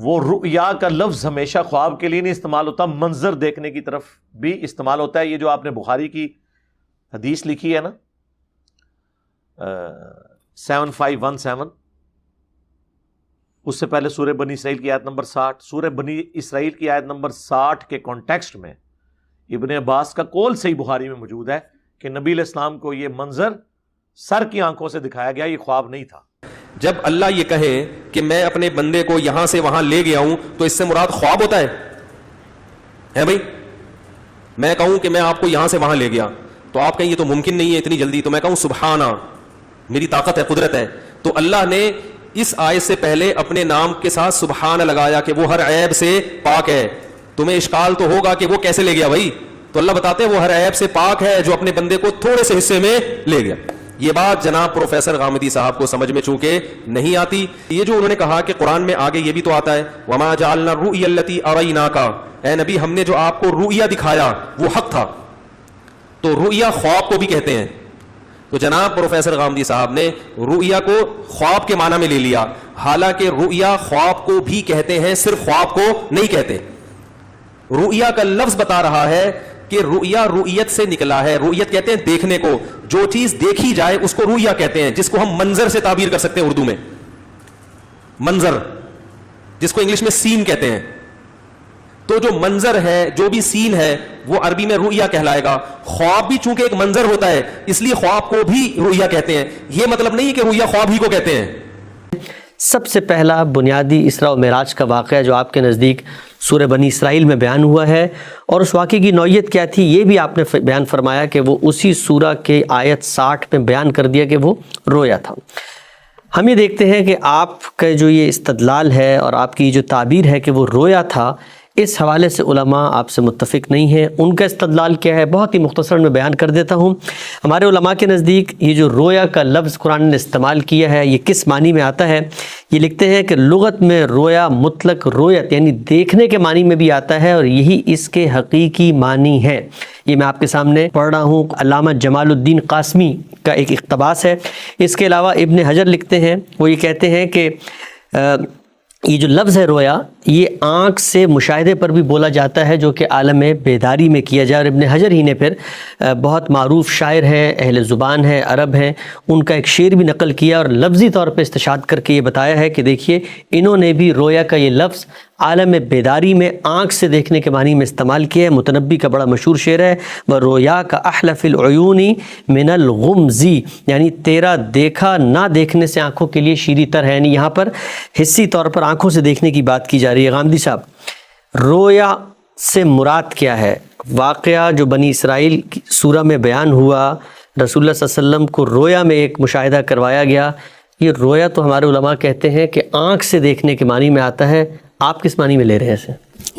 وہ رؤیا کا لفظ ہمیشہ خواب کے لیے نہیں استعمال ہوتا، منظر دیکھنے کی طرف بھی استعمال ہوتا ہے۔ یہ جو آپ نے بخاری کی حدیث لکھی ہے نا 7517، اس سے پہلے سورہ بنی اسرائیل کی آیت نمبر 60، سورہ بنی اسرائیل کی آیت نمبر 60 کے کانٹیکسٹ میں ابن عباس کا قول صحیح بخاری میں موجود ہے کہ نبی علیہ السلام کو یہ منظر سر کی آنکھوں سے دکھایا گیا، یہ خواب نہیں تھا۔ جب اللہ یہ کہے کہ میں اپنے بندے کو یہاں سے وہاں لے گیا ہوں تو اس سے مراد خواب ہوتا ہے بھائی؟ میں کہوں کہ میں آپ کو یہاں سے وہاں لے گیا تو آپ کہیں یہ تو ممکن نہیں ہے اتنی جلدی، تو میں کہوں سبحانہ، میری طاقت ہے، قدرت ہے، تو اللہ نے اس آیت سے پہلے اپنے نام کے ساتھ سبحان لگایا کہ وہ ہر عیب سے پاک ہے۔ تمہیں اشکال تو ہوگا کہ وہ کیسے لے گیا بھائی، تو اللہ بتاتے ہیں وہ ہر عیب سے پاک ہے جو اپنے بندے کو تھوڑے سے حصے میں لے گیا۔ یہ بات جناب پروفیسر غامدی صاحب کو سمجھ میں چونکہ نہیں آتی۔ یہ جو انہوں نے کہا کہ قرآن میں آگے یہ بھی تو آتا ہے وَمَا جَعَلْنَا الرُّؤْيَا الَّتِي أَرَيْنَاكَ، اے نبی ہم نے جو آپ کو رؤیا دکھایا وہ حق تھا، تو رؤیا خواب کو بھی کہتے ہیں۔ تو جناب پروفیسر غامدی صاحب نے رؤیا کو خواب کے معنی میں لے لیا، حالانکہ رؤیا خواب کو بھی کہتے ہیں، صرف خواب کو نہیں کہتے۔ رؤیا کا لفظ بتا رہا ہے کہ رؤیا رؤیت سے نکلا ہے۔ رؤیت کہتے ہیں دیکھنے کو، جو چیز دیکھی جائے اس کو رؤیا کہتے ہیں، جس کو ہم منظر سے تعبیر کر سکتے ہیں اردو میں، منظر، جس کو انگلش میں سین کہتے ہیں۔ تو جو منظر ہے، جو بھی سین ہے، وہ عربی میں رؤیا کہلائے گا۔ خواب بھی چونکہ ایک منظر ہوتا ہے اس لیے خواب کو بھی رؤیا کہتے ہیں۔ یہ مطلب نہیں کہ رؤیا خواب ہی کو کہتے ہیں۔ سب سے پہلا بنیادی اسراء و معراج کا واقعہ جو آپ کے نزدیک سورہ بنی اسرائیل میں بیان ہوا ہے، اور اس واقعے کی نوعیت کیا تھی یہ بھی آپ نے بیان فرمایا کہ وہ اسی سورہ کے آیت 60 میں بیان کر دیا کہ وہ رویا تھا۔ ہم یہ دیکھتے ہیں کہ آپ کا جو یہ استدلال ہے اور آپ کی جو تعبیر ہے کہ وہ رویا تھا، اس حوالے سے علماء آپ سے متفق نہیں ہیں۔ ان کا استدلال کیا ہے بہت ہی مختصر میں بیان کر دیتا ہوں۔ ہمارے علماء کے نزدیک یہ جو رویا کا لفظ قرآن نے استعمال کیا ہے یہ کس معنی میں آتا ہے؟ یہ لکھتے ہیں کہ لغت میں رویا مطلق رویت یعنی دیکھنے کے معنی میں بھی آتا ہے، اور یہی اس کے حقیقی معنی ہے۔ یہ میں آپ کے سامنے پڑھ رہا ہوں، علامہ جمال الدین قاسمی کا ایک اقتباس ہے۔ اس کے علاوہ ابن حجر لکھتے ہیں، وہ یہ کہتے ہیں کہ یہ جو لفظ ہے رویا، یہ آنکھ سے مشاہدے پر بھی بولا جاتا ہے جو کہ عالم بیداری میں کیا جائے۔ اور ابن حجر ہی نے پھر بہت معروف شاعر ہیں، اہل زبان ہیں، عرب ہیں، ان کا ایک شعر بھی نقل کیا اور لفظی طور پہ استشہاد کر کے یہ بتایا ہے کہ دیکھیے انہوں نے بھی رویا کا یہ لفظ عالم بیداری میں آنکھ سے دیکھنے کے معنی میں استعمال کیا ہے۔ متنبی کا بڑا مشہور شعر ہے وَرُؤْيَاكَ أَحْلَى فِي الْعُيُونِ مِنَ الْغُمْزِ، یعنی تیرا دیکھا نہ دیکھنے سے آنکھوں کے لیے شیریں تر ہے۔ یعنی یہاں پر حصی طور پر آنکھوں سے دیکھنے کی بات کی جا رہی ہے۔ غامدی صاحب، رویا سے مراد کیا ہے؟ واقعہ جو بنی اسرائیل کی سورہ میں بیان ہوا، رسول اللہ صلی اللہ علیہ وسلم کو رویا میں ایک مشاہدہ کروایا گیا، یہ رویا تو ہمارے علماء کہتے ہیں کہ آنکھ سے دیکھنے کے معنی میں آتا ہے۔ آپ کس معنی میں لے رہے ہیں اسے؟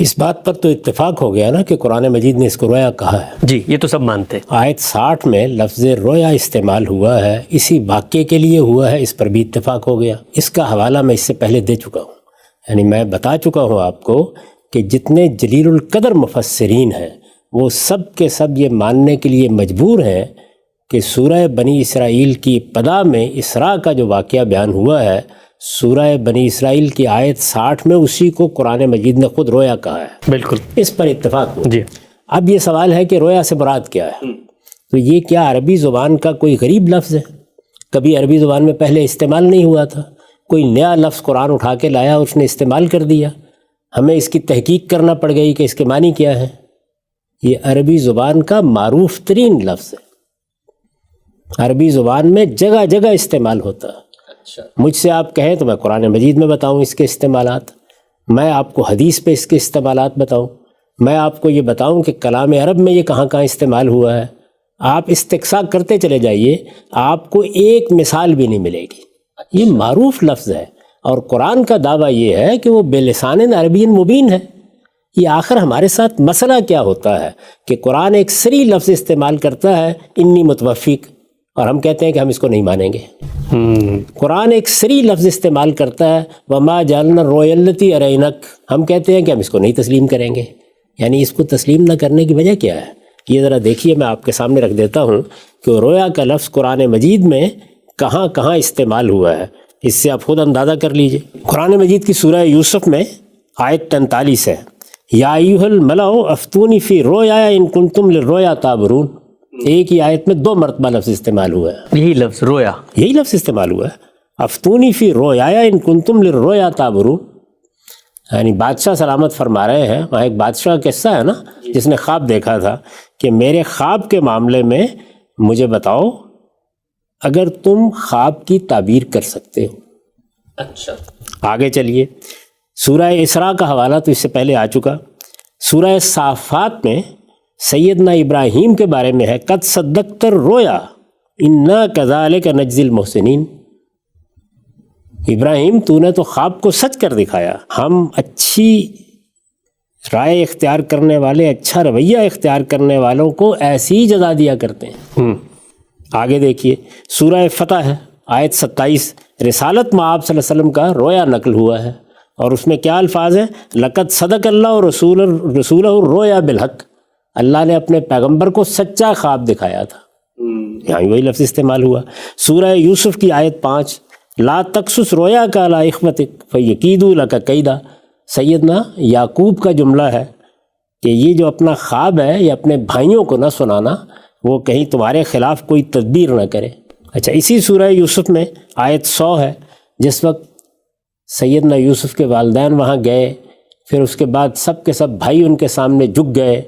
اس بات پر تو اتفاق ہو گیا نا کہ قرآن مجید نے اس کو رویا کہا ہے۔ جی یہ تو سب مانتے ہیں۔ آیت 60 میں لفظ رویا استعمال ہوا ہے، اسی واقعے کے لیے ہوا ہے، اس پر بھی اتفاق ہو گیا۔ اس کا حوالہ میں اس سے پہلے دے چکا ہوں، یعنی میں بتا چکا ہوں آپ کو کہ جتنے جلیل القدر مفسرین ہیں وہ سب کے سب یہ ماننے کے لیے مجبور ہیں کہ سورہ بنی اسرائیل کی ابتدا میں اسراء کا جو واقعہ بیان ہوا ہے، سورہ بنی اسرائیل کی آیت 60 میں اسی کو قرآن مجید نے خود رویا کہا ہے۔ بالکل، اس پر اتفاق ہوا۔ جی اب یہ سوال ہے کہ رویا سے مراد کیا ہے؟ تو یہ کیا عربی زبان کا کوئی غریب لفظ ہے؟ کبھی عربی زبان میں پہلے استعمال نہیں ہوا تھا، کوئی نیا لفظ قرآن اٹھا کے لایا اور اس نے استعمال کر دیا، ہمیں اس کی تحقیق کرنا پڑ گئی کہ اس کے معنی کیا ہے؟ یہ عربی زبان کا معروف ترین لفظ ہے، عربی زبان میں جگہ جگہ استعمال ہوتا ہے۔ مجھ سے آپ کہیں تو میں قرآن مجید میں بتاؤں اس کے استعمالات، میں آپ کو حدیث پہ اس کے استعمالات بتاؤں، میں آپ کو یہ بتاؤں کہ کلام عرب میں یہ کہاں کہاں استعمال ہوا ہے۔ آپ استقصاء کرتے چلے جائیے، آپ کو ایک مثال بھی نہیں ملے گی۔ یہ معروف لفظ ہے، اور قرآن کا دعویٰ یہ ہے کہ وہ بلسان عربی مبین ہے۔ یہ آخر ہمارے ساتھ مسئلہ کیا ہوتا ہے کہ قرآن ایک صریح لفظ استعمال کرتا ہے انی متوفق، اور ہم کہتے ہیں کہ ہم اس کو نہیں مانیں گے۔ قرآن ایک صریح لفظ استعمال کرتا ہے وما جعلنا الرؤیا التي ارینک، ہم کہتے ہیں کہ ہم اس کو نہیں تسلیم کریں گے۔ یعنی اس کو تسلیم نہ کرنے کی وجہ کیا ہے؟ یہ ذرا دیکھیے، میں آپ کے سامنے رکھ دیتا ہوں کہ رویا کا لفظ قرآن مجید میں کہاں کہاں استعمال ہوا ہے، اس سے آپ خود اندازہ کر لیجئے۔ قرآن مجید کی سورہ یوسف میں آیت 43 ہے، یا ایھا الملأ افتونی فی رویا ان کنتم للرؤیا تعبرون. ایک ہی آیت میں 2 مرتبہ لفظ استعمال ہوا ہے، یہی لفظ رویا. یہی لفظ استعمال ہوا ہے، افتونی فی رویا ان کنتم للرؤیا تعبرون. یعنی بادشاہ سلامت فرما رہے ہیں، وہاں ایک بادشاہ کا قصہ ہے نا جس نے خواب دیکھا تھا کہ میرے خواب کے معاملے میں مجھے بتاؤ اگر تم خواب کی تعبیر کر سکتے ہو. اچھا. آگے چلیے، سورہ اسراء کا حوالہ تو اس سے پہلے آ چکا. سورہ صافات میں سیدنا ابراہیم کے بارے میں ہے، قد صدقت الرؤیا انا کذالک نجزی المحسنین. ابراہیم تو نے تو خواب کو سچ کر دکھایا، ہم اچھی رائے اختیار کرنے والے، اچھا رویہ اختیار کرنے والوں کو ایسی ہی جزا دیا کرتے ہیں. آگے دیکھیے، سورہ فتح ہے، آیت 27، رسالت میں آپ صلی اللہ علیہ وسلم کا رویا نقل ہوا ہے، اور اس میں کیا الفاظ ہیں؟ لقد صدق اللہ رسولہ الرؤیا بالحق. اللہ نے اپنے پیغمبر کو سچا خواب دکھایا تھا، یہاں وہی لفظ استعمال ہوا. سورہ یوسف کی آیت 5، لا تقصص رویا کا علی اخوتک فیکیدوا لک کیدا. سیدنا یعقوب کا جملہ ہے کہ یہ جو اپنا خواب ہے یہ اپنے بھائیوں کو نہ سنانا، وہ کہیں تمہارے خلاف کوئی تدبیر نہ کرے. اچھا، اسی سورہ یوسف میں آیت 100 ہے، جس وقت سیدنا یوسف کے والدین وہاں گئے، پھر اس کے بعد سب کے سب بھائی ان کے سامنے جھک گئے،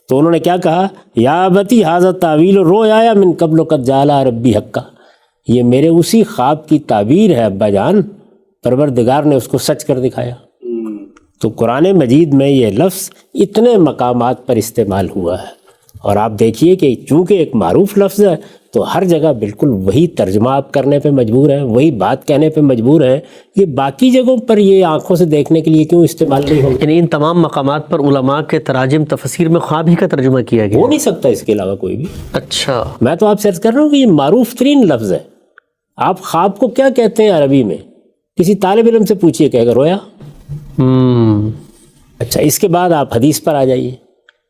تو انہوں نے کیا کہا؟ یا ابتی ھذا تاویل رؤیا من قبل قد جعل ربی حقا. یہ میرے اسی خواب کی تعبیر ہے ابا جان، پروردگار نے اس کو سچ کر دکھایا. تو قرآن مجید میں یہ لفظ اتنے مقامات پر استعمال ہوا ہے، اور آپ دیکھیے کہ چونکہ ایک معروف لفظ ہے تو ہر جگہ بالکل وہی ترجمہ آپ کرنے پہ مجبور ہیں، وہی بات کہنے پہ مجبور ہیں. یہ باقی جگہوں پر یہ آنکھوں سے دیکھنے کے لیے کیوں استعمال نہیں ہوگا؟ یعنی ان تمام مقامات پر علماء کے تراجم تفسیر میں خواب ہی کا ترجمہ کیا گیا ہو نہیں سکتا اس کے علاوہ کوئی بھی. اچھا. میں تو آپ سے عرض کر رہا ہوں کہ یہ معروف ترین لفظ ہے. آپ خواب کو کیا کہتے ہیں عربی میں؟ کسی طالب علم سے پوچھئے، کہے گا رویا. اچھا، اس کے بعد آپ حدیث پر آ جائیے.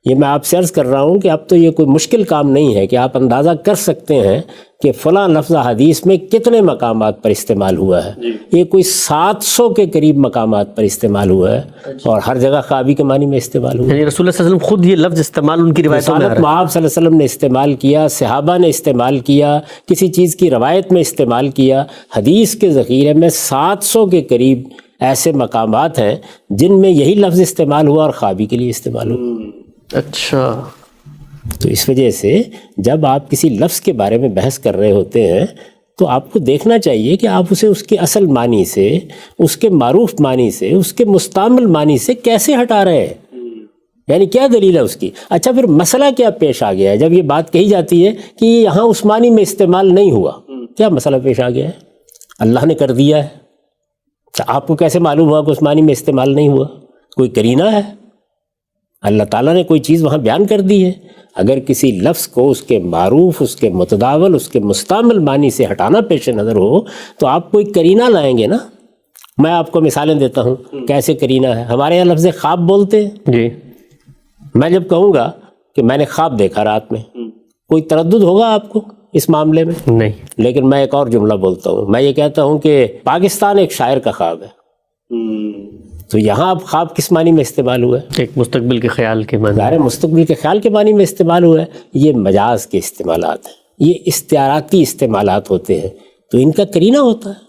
یہ میں آپ سے عرض کر رہا ہوں کہ اب تو یہ کوئی مشکل کام نہیں ہے کہ آپ اندازہ کر سکتے ہیں کہ فلاں لفظ حدیث میں کتنے مقامات پر استعمال ہوا ہے. یہ کوئی 700 کے قریب مقامات پر استعمال ہوا ہے، اور ہر جگہ خوابی کے معنی میں استعمال ہوا ہے. یعنی رسول اللہ صلی اللہ علیہ وسلم خود یہ لفظ استعمال ان کی روایتوں میں آ رہا ہے. آپ صلی اللہ علیہ وسلم نے استعمال کیا، صحابہ نے استعمال کیا، کسی چیز کی روایت میں استعمال کیا. حدیث کے ذخیرے میں 700 کے قریب ایسے مقامات ہیں جن میں یہی لفظ استعمال ہوا اور خوابی کے لیے استعمال ہوا. اچھا. تو اس وجہ سے جب آپ کسی لفظ کے بارے میں بحث کر رہے ہوتے ہیں تو آپ کو دیکھنا چاہیے کہ آپ اسے اس کے اصل معنی سے، اس کے معروف معنی سے، اس کے مستعمل معنی سے کیسے ہٹا رہے ہیں، یعنی کیا دلیل ہے اس کی. اچھا، پھر مسئلہ کیا پیش آ گیا ہے جب یہ بات کہی جاتی ہے کہ یہاں اس معنی میں استعمال نہیں ہوا؟ کیا مسئلہ پیش آ گیا ہے؟ اللہ نے کر دیا ہے. آپ کو کیسے معلوم ہوا کہ اس معنی میں استعمال نہیں ہوا؟ کوئی قرینہ ہے؟ اللہ تعالیٰ نے کوئی چیز وہاں بیان کر دی ہے. اگر کسی لفظ کو اس کے معروف، اس کے متداول، اس کے مستعمل معنی سے ہٹانا پیش نظر ہو تو آپ کوئی قرینہ لائیں گے نا. میں آپ کو مثالیں دیتا ہوں کیسے قرینہ ہے. ہمارے یہاں لفظ خواب بولتے ہیں. جی. میں جب کہوں گا کہ میں نے خواب دیکھا رات میں، کوئی تردد ہوگا آپ کو اس معاملے میں؟ نہیں. لیکن میں ایک اور جملہ بولتا ہوں، میں یہ کہتا ہوں کہ پاکستان ایک شاعر کا خواب ہے. تو یہاں اب خواب کس معنی میں استعمال ہوا ہے؟ ایک مستقبل کے خیال کے معنی. ظاہر مستقبل کے خیال کے معنی میں استعمال ہوا ہے. یہ مجاز کے استعمالات ہیں، یہ استعاراتی استعمالات ہوتے ہیں، تو ان کا قرینہ ہوتا ہے.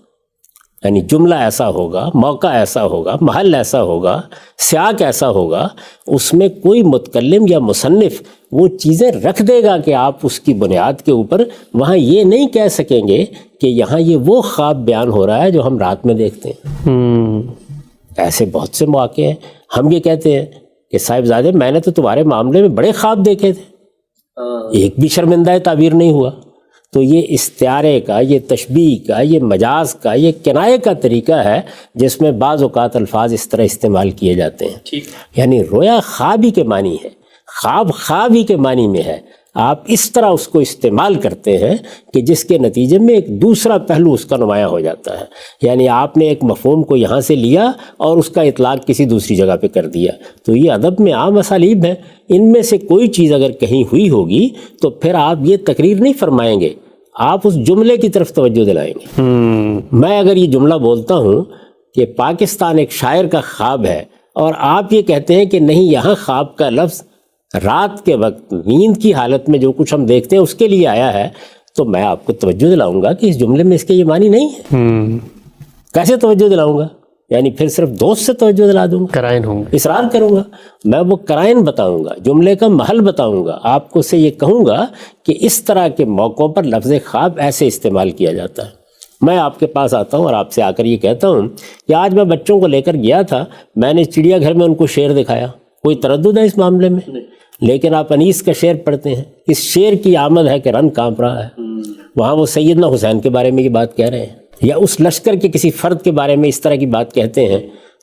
یعنی جملہ ایسا ہوگا، موقع ایسا ہوگا، محل ایسا ہوگا، سیاق ایسا ہوگا، اس میں کوئی متکلم یا مصنف وہ چیزیں رکھ دے گا کہ آپ اس کی بنیاد کے اوپر وہاں یہ نہیں کہہ سکیں گے کہ یہاں یہ وہ خواب بیان ہو رہا ہے جو ہم رات میں دیکھتے ہیں. ایسے بہت سے مواقع ہیں. ہم یہ کہتے ہیں کہ صاحبزادے میں نے تو تمہارے معاملے میں بڑے خواب دیکھے تھے، ایک بھی شرمندہ تعبیر نہیں ہوا. تو یہ استعارے کا، یہ تشبیہ کا، یہ مجاز کا، یہ کنایے کا طریقہ ہے جس میں بعض اوقات الفاظ اس طرح استعمال کیے جاتے ہیں. یعنی رویا خواب ہی کے معنی ہے، خواب خواب ہی کے معنی میں ہے. آپ اس طرح اس کو استعمال کرتے ہیں کہ جس کے نتیجے میں ایک دوسرا پہلو اس کا نمایاں ہو جاتا ہے. یعنی آپ نے ایک مفہوم کو یہاں سے لیا اور اس کا اطلاق کسی دوسری جگہ پہ کر دیا. تو یہ ادب میں عام اسالیب ہیں. ان میں سے کوئی چیز اگر کہیں ہوئی ہوگی تو پھر آپ یہ تقریر نہیں فرمائیں گے، آپ اس جملے کی طرف توجہ دلائیں گے. میں اگر یہ جملہ بولتا ہوں کہ پاکستان ایک شاعر کا خواب ہے، اور آپ یہ کہتے ہیں کہ نہیں یہاں خواب کا لفظ رات کے وقت نیند کی حالت میں جو کچھ ہم دیکھتے ہیں اس کے لیے آیا ہے، تو میں آپ کو توجہ دلاؤں گا کہ اس جملے میں اس کے یہ معنی نہیں ہے۔ کیسے توجہ دلاؤں گا؟ یعنی پھر صرف دوست سے توجہ دلا دوں گا؟ قرائن ہوں گے، اصرار کروں گا، میں وہ قرائن بتاؤں گا، جملے کا محل بتاؤں گا، آپ کو سے یہ کہوں گا کہ اس طرح کے موقعوں پر لفظ خواب ایسے استعمال کیا جاتا ہے۔ میں آپ کے پاس آتا ہوں اور آپ سے آ کر یہ کہتا ہوں کہ آج میں بچوں کو لے کر گیا تھا، میں نے چڑیا گھر میں ان کو شعر دکھایا، کوئی تردد ہے اس معاملے میں؟ لیکن آپ انیس کا شعر پڑھتے ہیں، اس شعر کی آمد ہے کہ رن کانپ رہا ہے، وہاں وہ سیدنا حسین کے بارے میں یہ بات کہہ رہے ہیں یا اس لشکر کے کسی فرد کے بارے میں اس طرح کی بات کہتے ہیں،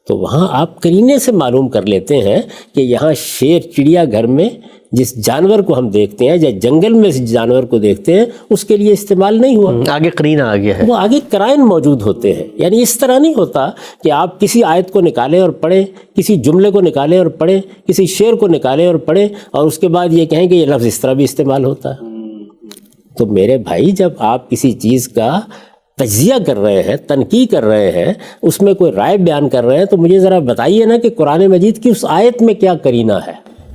تو وہاں آپ قرینے سے معلوم کر لیتے ہیں کہ یہاں شیر چڑیا گھر میں جس جانور کو ہم دیکھتے ہیں یا جنگل میں جس جانور کو دیکھتے ہیں اس کے لیے استعمال نہیں ہوا، آگے قرینہ آ گیا ہے، وہ آگے قرائن موجود ہوتے ہیں۔ یعنی اس طرح نہیں ہوتا کہ آپ کسی آیت کو نکالیں اور پڑھیں، کسی جملے کو نکالیں اور پڑھیں، کسی شعر کو نکالیں اور پڑھیں اور اس کے بعد یہ کہیں کہ یہ لفظ اس طرح بھی استعمال ہوتا ہے۔ تو میرے بھائی، جب آپ کسی چیز کا تجزیہ کر رہے ہیں، تنقید کر رہے ہیں، اس میں کوئی رائے بیان کر رہے ہیں، تو مجھے ذرا بتائیے نا کہ قرآن مجید کی اس آیت میں کیا قرینہ ہے؟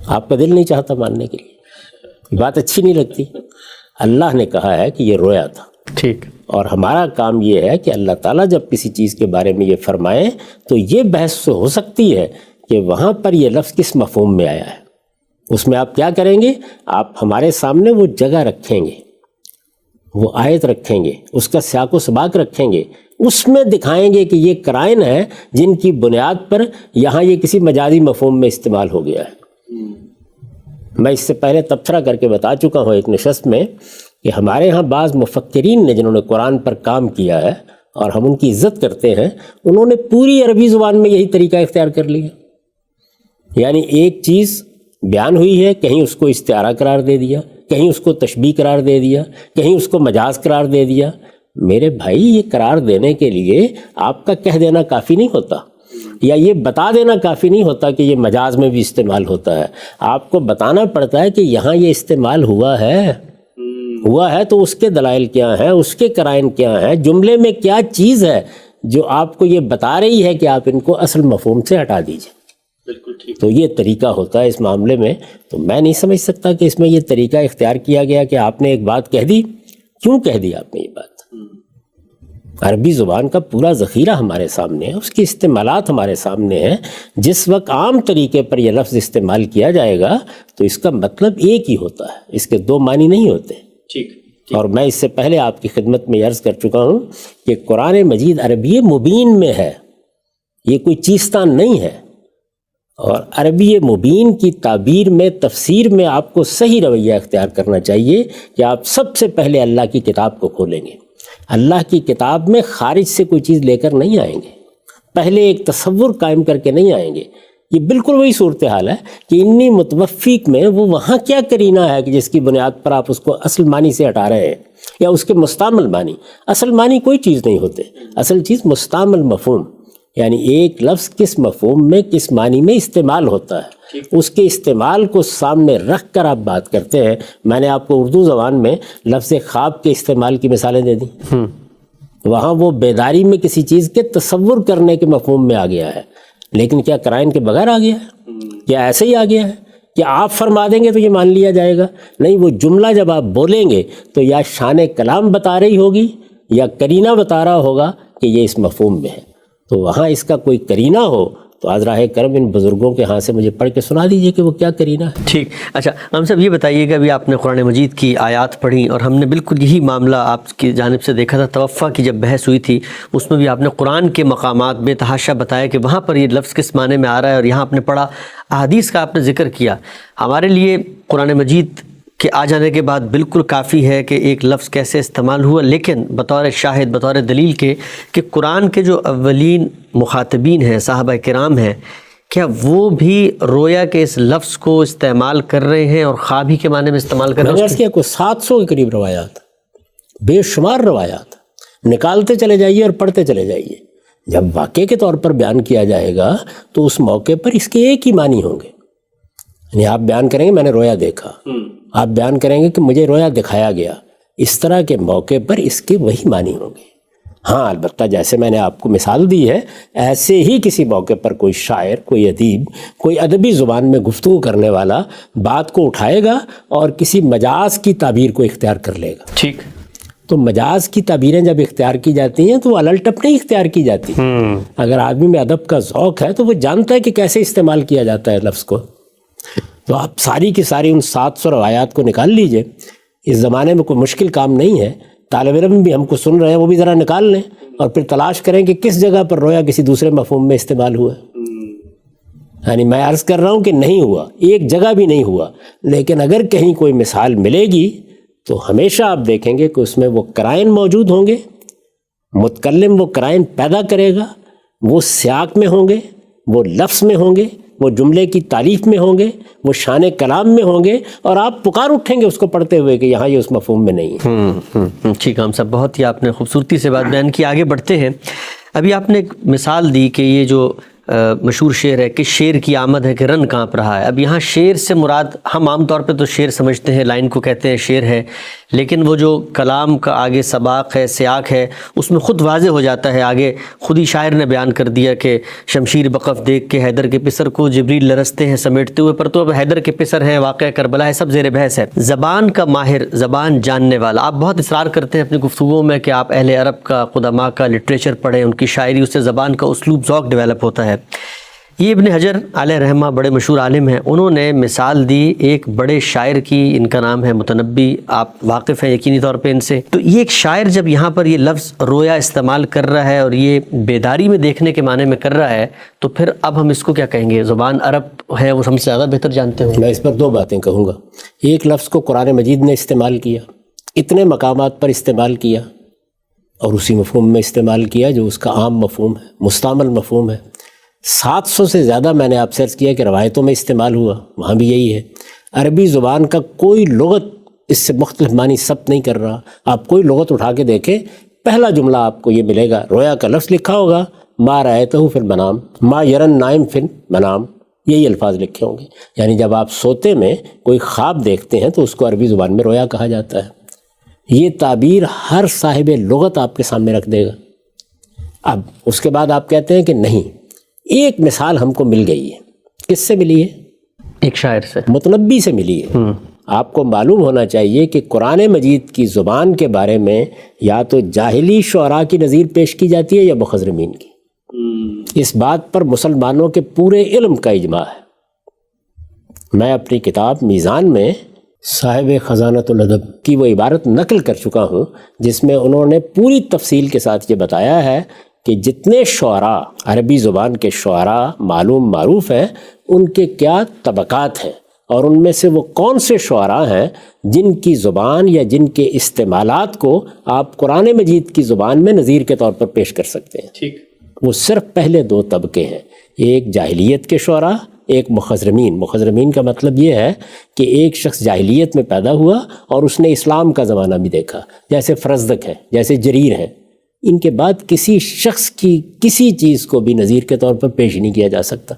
آپ کا دل نہیں چاہتا ماننے کے لیے، بات اچھی نہیں لگتی۔ اللہ نے کہا ہے کہ یہ رویا تھا، ٹھیک، اور ہمارا کام یہ ہے کہ اللہ تعالیٰ جب کسی چیز کے بارے میں یہ فرمائے تو یہ بحث ہو سکتی ہے کہ وہاں پر یہ لفظ کس مفہوم میں آیا ہے۔ اس میں آپ کیا کریں گے؟ آپ ہمارے سامنے وہ جگہ رکھیں گے، وہ آیت رکھیں گے، اس کا سیاق و سباق رکھیں گے، اس میں دکھائیں گے کہ یہ قرائن ہے جن کی بنیاد پر یہاں یہ کسی مجازی مفہوم میں استعمال ہو گیا ہے۔ میں اس سے پہلے تبصرہ کر کے بتا چکا ہوں ایک نشست میں کہ ہمارے ہاں بعض مفکرین نے جنہوں نے قرآن پر کام کیا ہے اور ہم ان کی عزت کرتے ہیں، انہوں نے پوری عربی زبان میں یہی طریقہ اختیار کر لیا۔ یعنی ایک چیز بیان ہوئی ہے، کہیں اس کو استعارہ قرار دے دیا، کہیں اس کو تشبیہ قرار دے دیا، کہیں اس کو مجاز قرار دے دیا۔ میرے بھائی، یہ قرار دینے کے لیے آپ کا کہہ دینا کافی نہیں ہوتا، یا یہ بتا دینا کافی نہیں ہوتا کہ یہ مجاز میں بھی استعمال ہوتا ہے۔ آپ کو بتانا پڑتا ہے کہ یہاں یہ استعمال ہوا ہے تو اس کے دلائل کیا ہیں، اس کے قرائن کیا ہیں، جملے میں کیا چیز ہے جو آپ کو یہ بتا رہی ہے کہ آپ ان کو اصل مفہوم سے ہٹا دیجئے۔ تو یہ طریقہ ہوتا ہے اس معاملے میں۔ تو میں نہیں سمجھ سکتا کہ اس میں یہ طریقہ اختیار کیا گیا کہ آپ نے ایک بات کہہ دی۔ کیوں کہہ دی آپ نے یہ بات؟ عربی زبان کا پورا ذخیرہ ہمارے سامنے ہے، اس کی استعمالات ہمارے سامنے ہیں۔ جس وقت عام طریقے پر یہ لفظ استعمال کیا جائے گا تو اس کا مطلب ایک ہی ہوتا ہے، اس کے دو معنی نہیں ہوتے۔ اور میں اس سے پہلے آپ کی خدمت میں عرض کر چکا ہوں کہ قرآن مجید عربی مبین میں ہے، یہ کوئی چیستان نہیں ہے۔ اور عربی مبین کی تعبیر میں، تفسیر میں آپ کو صحیح رویہ اختیار کرنا چاہیے کہ آپ سب سے پہلے اللہ کی کتاب کو کھولیں گے، اللہ کی کتاب میں خارج سے کوئی چیز لے کر نہیں آئیں گے، پہلے ایک تصور قائم کر کے نہیں آئیں گے۔ یہ بالکل وہی صورتحال ہے کہ انی متوفیق میں وہ وہاں کیا قرینہ ہے کہ جس کی بنیاد پر آپ اس کو اصل معنی سے ہٹا رہے ہیں، یا اس کے مستعمل معنی۔ اصل معنی کوئی چیز نہیں ہوتے، اصل چیز مستعمل مفہوم، یعنی ایک لفظ کس مفہوم میں، کس معنی میں استعمال ہوتا ہے، اس کے استعمال کو سامنے رکھ کر آپ بات کرتے ہیں۔ میں نے آپ کو اردو زبان میں لفظ خواب کے استعمال کی مثالیں دے دیں، وہاں وہ بیداری میں کسی چیز کے تصور کرنے کے مفہوم میں آ گیا ہے، لیکن کیا قرائن کے بغیر آ گیا ہے؟ کیا ایسے ہی آ گیا ہے؟ کیا آپ فرما دیں گے تو یہ مان لیا جائے گا؟ نہیں، وہ جملہ جب آپ بولیں گے تو یا شان کلام بتا رہی ہوگی یا قرینہ بتا رہا ہوگا کہ یہ اس مفہوم میں ہے۔ تو وہاں اس کا کوئی قرینہ ہو تو عذراہ کرم ان بزرگوں کے ہاں سے مجھے پڑھ کے سنا دیجئے کہ وہ کیا قرینہ ہے۔ ٹھیک، اچھا ہم صاحب یہ بتائیے کہ ابھی آپ نے قرآن مجید کی آیات پڑھی اور ہم نے بالکل یہی معاملہ آپ کی جانب سے دیکھا تھا، توفع کی جب بحث ہوئی تھی اس میں بھی آپ نے قرآن کے مقامات بے تحاشا بتایا کہ وہاں پر یہ لفظ کس معنی میں آ رہا ہے، اور یہاں آپ نے پڑھا، احادیث کا آپ نے ذکر کیا۔ ہمارے لیے قرآن مجید کہ آ جانے کے بعد بالکل کافی ہے کہ ایک لفظ کیسے استعمال ہوا، لیکن بطور شاہد، بطور دلیل کے کہ قرآن کے جو اولین مخاطبین ہیں، صحابہ کرام ہیں، کیا وہ بھی رویا کے اس لفظ کو استعمال کر رہے ہیں اور خواب ہی کے معنی میں استعمال کر رہے ہیں؟ میں نے عرض کیا کوئی 700 کے قریب روایات، بے شمار روایات، نکالتے چلے جائیے اور پڑھتے چلے جائیے۔ جب واقعے کے طور پر بیان کیا جائے گا تو اس موقع پر اس کے ایک ہی معنی ہوں گے۔ یعنی آپ بیان کریں گے میں نے رویا دیکھا، آپ بیان کریں گے کہ مجھے رویا دکھایا گیا، اس طرح کے موقع پر اس کے وہی معنی ہوں گے۔ ہاں البتہ جیسے میں نے آپ کو مثال دی ہے، ایسے ہی کسی موقع پر کوئی شاعر، کوئی ادیب، کوئی ادبی زبان میں گفتگو کرنے والا بات کو اٹھائے گا اور کسی مجاز کی تعبیر کو اختیار کر لے گا۔ ٹھیک۔ تو مجاز کی تعبیریں جب اختیار کی جاتی ہیں تو وہ الٹپ نہیں اختیار کی جاتی۔ اگر آدمی میں ادب کا ذوق ہے تو وہ جانتا ہے کہ کیسے استعمال کیا جاتا ہے لفظ کو۔ تو آپ ساری کی ساری ان 700 روایات کو نکال لیجئے، اس زمانے میں کوئی مشکل کام نہیں ہے، طالب علم بھی ہم کو سن رہے ہیں وہ بھی ذرا نکال لیں اور پھر تلاش کریں کہ کس جگہ پر رویا کسی دوسرے مفہوم میں استعمال ہوا ہے۔ یعنی میں عرض کر رہا ہوں کہ نہیں ہوا، ایک جگہ بھی نہیں ہوا، لیکن اگر کہیں کوئی مثال ملے گی تو ہمیشہ آپ دیکھیں گے کہ اس میں وہ قرائن موجود ہوں گے، متکلم وہ قرائن پیدا کرے گا، وہ سیاق میں ہوں گے، وہ لفظ میں ہوں گے، وہ جملے کی تعریف میں ہوں گے، وہ شان کلام میں ہوں گے، اور آپ پکار اٹھیں گے اس کو پڑھتے ہوئے کہ یہاں یہ اس مفہوم میں نہیں ہے۔ ٹھیک ہے، ہم سب بہت ہی آپ نے خوبصورتی سے بات بیان کی۔ آگے بڑھتے ہیں۔ ابھی آپ نے ایک مثال دی کہ یہ جو مشہور شعر ہے کہ شیر کی آمد ہے کہ رن کانپ رہا ہے۔ اب یہاں شیر سے مراد ہم عام طور پہ تو شعر سمجھتے ہیں، لائن کو کہتے ہیں شعر ہے، لیکن وہ جو کلام کا آگے سباق ہے، سیاق ہے، اس میں خود واضح ہو جاتا ہے۔ آگے خود ہی شاعر نے بیان کر دیا کہ شمشیر بقف دیکھ کے حیدر کے پسر کو جبریل لرزتے ہیں سمیٹتے ہوئے، پر تو اب حیدر کے پسر ہیں، واقعہ کربلا ہے، سب زیر بحث ہے۔ زبان کا ماہر، زبان جاننے والا، آپ بہت اصرار کرتے ہیں اپنی گفتگو میں کہ آپ اہل عرب کا، قدماء کا لٹریچر پڑھیں، ان کی شاعری، اس سے زبان کا اسلوب ذوق ڈیولپ ہوتا ہے۔ یہ ابن حجر علیہ رحمہ بڑے مشہور عالم ہیں، انہوں نے مثال دی ایک بڑے شاعر کی، ان کا نام ہے متنبی، آپ واقف ہیں یقینی طور پہ ان سے۔ تو یہ ایک شاعر جب یہاں پر یہ لفظ رویا استعمال کر رہا ہے اور یہ بیداری میں دیکھنے کے معنی میں کر رہا ہے، تو پھر اب ہم اس کو کیا کہیں گے؟ زبان عرب ہے، وہ ہم سے زیادہ بہتر جانتے ہوں۔ میں اس پر دو باتیں کہوں گا۔ ایک لفظ کو قرآن مجید نے استعمال کیا، اتنے مقامات پر استعمال کیا، اور اسی مفہوم میں استعمال کیا جو اس کا عام مفہوم ہے، مستعمل مفہوم ہے۔ 700 سے زیادہ میں نے آپ سے عرض کیا کہ روایتوں میں استعمال ہوا، وہاں بھی یہی ہے۔ عربی زبان کا کوئی لغت اس سے مختلف معنی ثبت نہیں کر رہا۔ آپ کوئی لغت اٹھا کے دیکھیں، پہلا جملہ آپ کو یہ ملے گا، رویا کا لفظ لکھا ہوگا، ما رأیتہ فی المنام، ما یرن نائم فی المنام، یہی الفاظ لکھے ہوں گے۔ یعنی جب آپ سوتے میں کوئی خواب دیکھتے ہیں تو اس کو عربی زبان میں رویا کہا جاتا ہے۔ یہ تعبیر ہر صاحب لغت آپ کے سامنے رکھ دے گا۔ اب اس کے بعد آپ کہتے ہیں کہ نہیں، ایک مثال ہم کو مل گئی ہے۔ کس سے ملی ہے؟ ایک شاعر سے، متنبی سے ملی ہے۔ آپ کو معلوم ہونا چاہیے کہ قرآن مجید کی زبان کے بارے میں یا تو جاہلی شعراء کی نظیر پیش کی جاتی ہے یا مخضرمین کی۔ اس بات پر مسلمانوں کے پورے علم کا اجماع ہے۔ میں اپنی کتاب میزان میں صاحب خزانۃ الادب کی وہ عبارت نقل کر چکا ہوں جس میں انہوں نے پوری تفصیل کے ساتھ یہ بتایا ہے کہ جتنے شعراء، عربی زبان کے شعراء معلوم معروف ہیں، ان کے کیا طبقات ہیں، اور ان میں سے وہ کون سے شعراء ہیں جن کی زبان یا جن کے استعمالات کو آپ قرآن مجید کی زبان میں نظیر کے طور پر پیش کر سکتے ہیں۔ ٹھیک، وہ صرف پہلے دو طبقے ہیں، ایک جاہلیت کے شعراء، ایک مخضرمین۔ مخضرمین کا مطلب یہ ہے کہ ایک شخص جاہلیت میں پیدا ہوا اور اس نے اسلام کا زمانہ بھی دیکھا، جیسے فرزدق ہے، جیسے جریر ہے۔ ان کے بعد کسی شخص کی کسی چیز کو بھی نظیر کے طور پر پیش نہیں کیا جا سکتا۔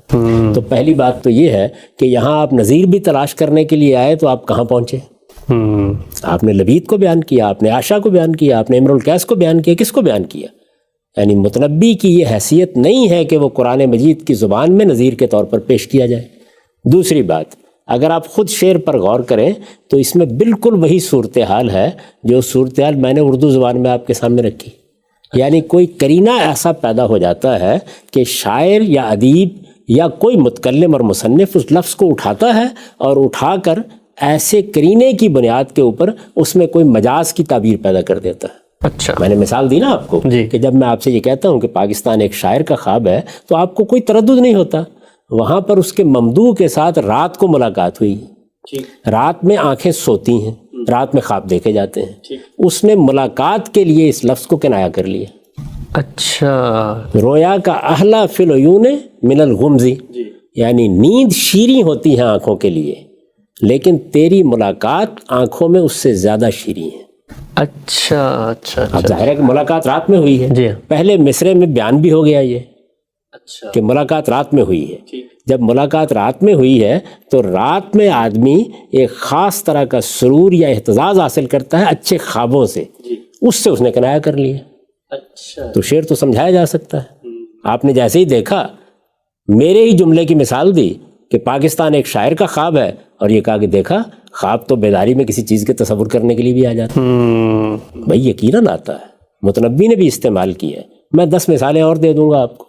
تو پہلی بات تو یہ ہے کہ یہاں آپ نظیر بھی تلاش کرنے کے لیے آئے تو آپ کہاں پہنچے؟ آپ نے لبید کو بیان کیا، آپ نے عائشہ کو بیان کیا، آپ نے امر القیس کو بیان کیا، کس کو بیان کیا؟ یعنی متنبی کی یہ حیثیت نہیں ہے کہ وہ قرآن مجید کی زبان میں نظیر کے طور پر پیش کیا جائے۔ دوسری بات، اگر آپ خود شعر پر غور کریں تو اس میں بالکل وہی صورتحال ہے جو صورتحال میں نے اردو زبان میں آپ کے سامنے رکھی۔ یعنی کوئی قرینہ ایسا پیدا ہو جاتا ہے کہ شاعر یا ادیب یا کوئی متکلم اور مصنف اس لفظ کو اٹھاتا ہے اور اٹھا کر ایسے قرینے کی بنیاد کے اوپر اس میں کوئی مجاز کی تعبیر پیدا کر دیتا ہے۔ اچھا، میں نے مثال دی نا آپ کو کہ جب میں آپ سے یہ کہتا ہوں کہ پاکستان ایک شاعر کا خواب ہے تو آپ کو کوئی تردد نہیں ہوتا۔ وہاں پر اس کے ممدوح کے ساتھ رات کو ملاقات ہوئی، رات میں آنکھیں سوتی ہیں، رات میں خواب دیکھے جاتے ہیں، اس نے ملاقات کے لیے اس لفظ کو کنایا کر لیا۔ اچھا، رویا کا احلا فی العیون من الغمزی، یعنی نیند شیریں ہوتی ہے آنکھوں کے لیے لیکن تیری ملاقات آنکھوں میں اس سے زیادہ شیریں ہے۔ اچھا اچھا، اب ظاہر ہے کہ ملاقات رات میں ہوئی ہے، جی پہلے مصرے میں بیان بھی ہو گیا یہ کہ ملاقات رات میں ہوئی ہے۔ جب ملاقات رات میں ہوئی ہے تو رات میں آدمی ایک خاص طرح کا سرور یا احتزاز حاصل کرتا ہے اچھے خوابوں سے، اس سے اس نے کنایا کر لیا۔ اچھا تو شعر تو سمجھایا جا سکتا ہے. آپ نے جیسے ہی دیکھا میرے ہی جملے کی مثال دی کہ پاکستان ایک شاعر کا خواب ہے اور یہ کہا کہ دیکھا خواب تو بیداری میں کسی چیز کے تصور کرنے کے لیے بھی آ جاتا ہے. بھائی یقیناً آتا ہے. متنبی نے بھی استعمال کی ہے. میں 10 مثالیں اور دے دوں گا آپ کو.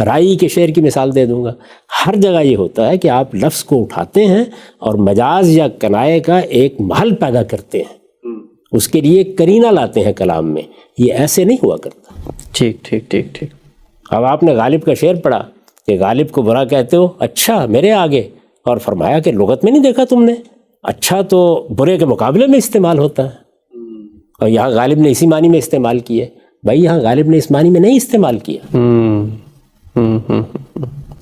رائی کے شعر کی مثال دے دوں گا. ہر جگہ یہ ہوتا ہے کہ آپ لفظ کو اٹھاتے ہیں اور مجاز یا کنائے کا ایک محل پیدا کرتے ہیں, اس کے لیے کرینہ لاتے ہیں کلام میں. یہ ایسے نہیں ہوا کرتا. ٹھیک ٹھیک ٹھیک ٹھیک. اب آپ نے غالب کا شعر پڑھا کہ غالب کو برا کہتے ہو, اچھا میرے آگے, اور فرمایا کہ لغت میں نہیں دیکھا تم نے, اچھا تو برے کے مقابلے میں استعمال ہوتا ہے. اور یہاں غالب نے اسی معنی میں استعمال کی ہے. بھائی یہاں غالب نے اس معنی میں نہیں استعمال کیا.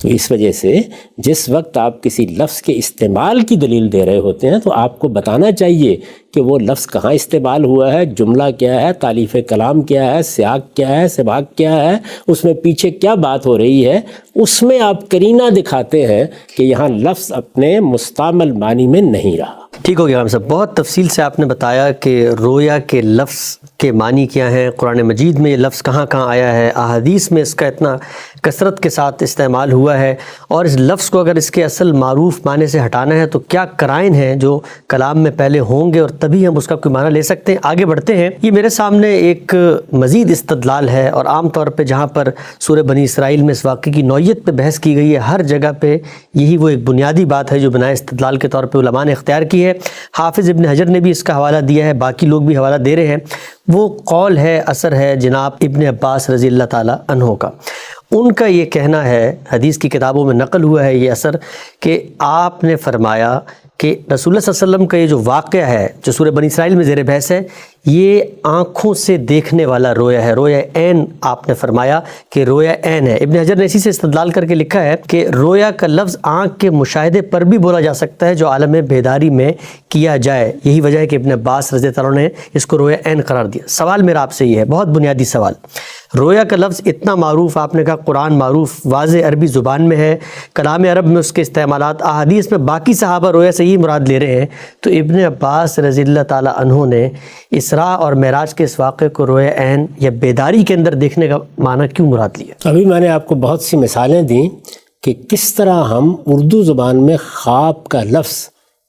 تو اس وجہ سے جس وقت آپ کسی لفظ کے استعمال کی دلیل دے رہے ہوتے ہیں تو آپ کو بتانا چاہیے کہ وہ لفظ کہاں استعمال ہوا ہے, جملہ کیا ہے, تالیف کلام کیا ہے, سیاق کیا ہے, سباق کیا ہے, اس میں پیچھے کیا بات ہو رہی ہے. اس میں آپ کرینہ دکھاتے ہیں کہ یہاں لفظ اپنے مستعمل معنی میں نہیں رہا. ٹھیک ہو گیا ہم صاحب, بہت تفصیل سے آپ نے بتایا کہ رویا کے لفظ کے معنی کیا ہیں, قرآن مجید میں یہ لفظ کہاں کہاں آیا ہے, احادیث میں اس کا اتنا کثرت کے ساتھ استعمال ہوا ہے, اور اس لفظ کو اگر اس کے اصل معروف معنی سے ہٹانا ہے تو کیا قرائن ہیں جو کلام میں پہلے ہوں گے اور تبھی ہم اس کا کوئی معنی لے سکتے ہیں. آگے بڑھتے ہیں. یہ میرے سامنے ایک مزید استدلال ہے, اور عام طور پہ جہاں پر سورہ بنی اسرائیل میں اس واقعے کی نوعیت پہ بحث کی گئی ہے, ہر جگہ پہ یہی وہ ایک بنیادی بات ہے جو بنائے استدلال کے طور پہ علماء نے اختیار کی ہے. حافظ ابن حجر نے بھی اس کا حوالہ دیا ہے, باقی لوگ بھی حوالہ دے رہے ہیں. وہ قول ہے, اثر ہے جناب ابن عباس رضی اللہ تعالیٰ عنہ کا. ان کا یہ کہنا ہے, حدیث کی کتابوں میں نقل ہوا ہے یہ اثر, کہ آپ نے فرمایا کہ رسول اللہ صلی اللہ علیہ وسلم کا یہ جو واقعہ ہے جو سورہ بنی اسرائیل میں زیر بحث ہے, یہ آنکھوں سے دیکھنے والا رویا ہے, رویا عین. آپ نے فرمایا کہ رویا عین ہے. ابن حجر نے اسی سے استدلال کر کے لکھا ہے کہ رویا کا لفظ آنکھ کے مشاہدے پر بھی بولا جا سکتا ہے جو عالم بیداری میں کیا جائے. یہی وجہ ہے کہ ابن عباس رضی اللہ عنہ نے اس کو رویا عین قرار دیا. سوال میرا آپ سے یہ ہے, بہت بنیادی سوال, رویا کا لفظ اتنا معروف, آپ نے کہا قرآن معروف واضح عربی زبان میں ہے, کلام عرب میں اس کے استعمالات, احادیث میں باقی صحابہ رویا سے ہی مراد لے رہے ہیں, تو ابن عباس رضی اللہ تعالیٰ عنہ نے اسراء اور معراج کے اس واقعے کو رویا عین یا بیداری کے اندر دیکھنے کا معنی کیوں مراد لیا؟ ابھی میں نے آپ کو بہت سی مثالیں دیں کہ کس طرح ہم اردو زبان میں خواب کا لفظ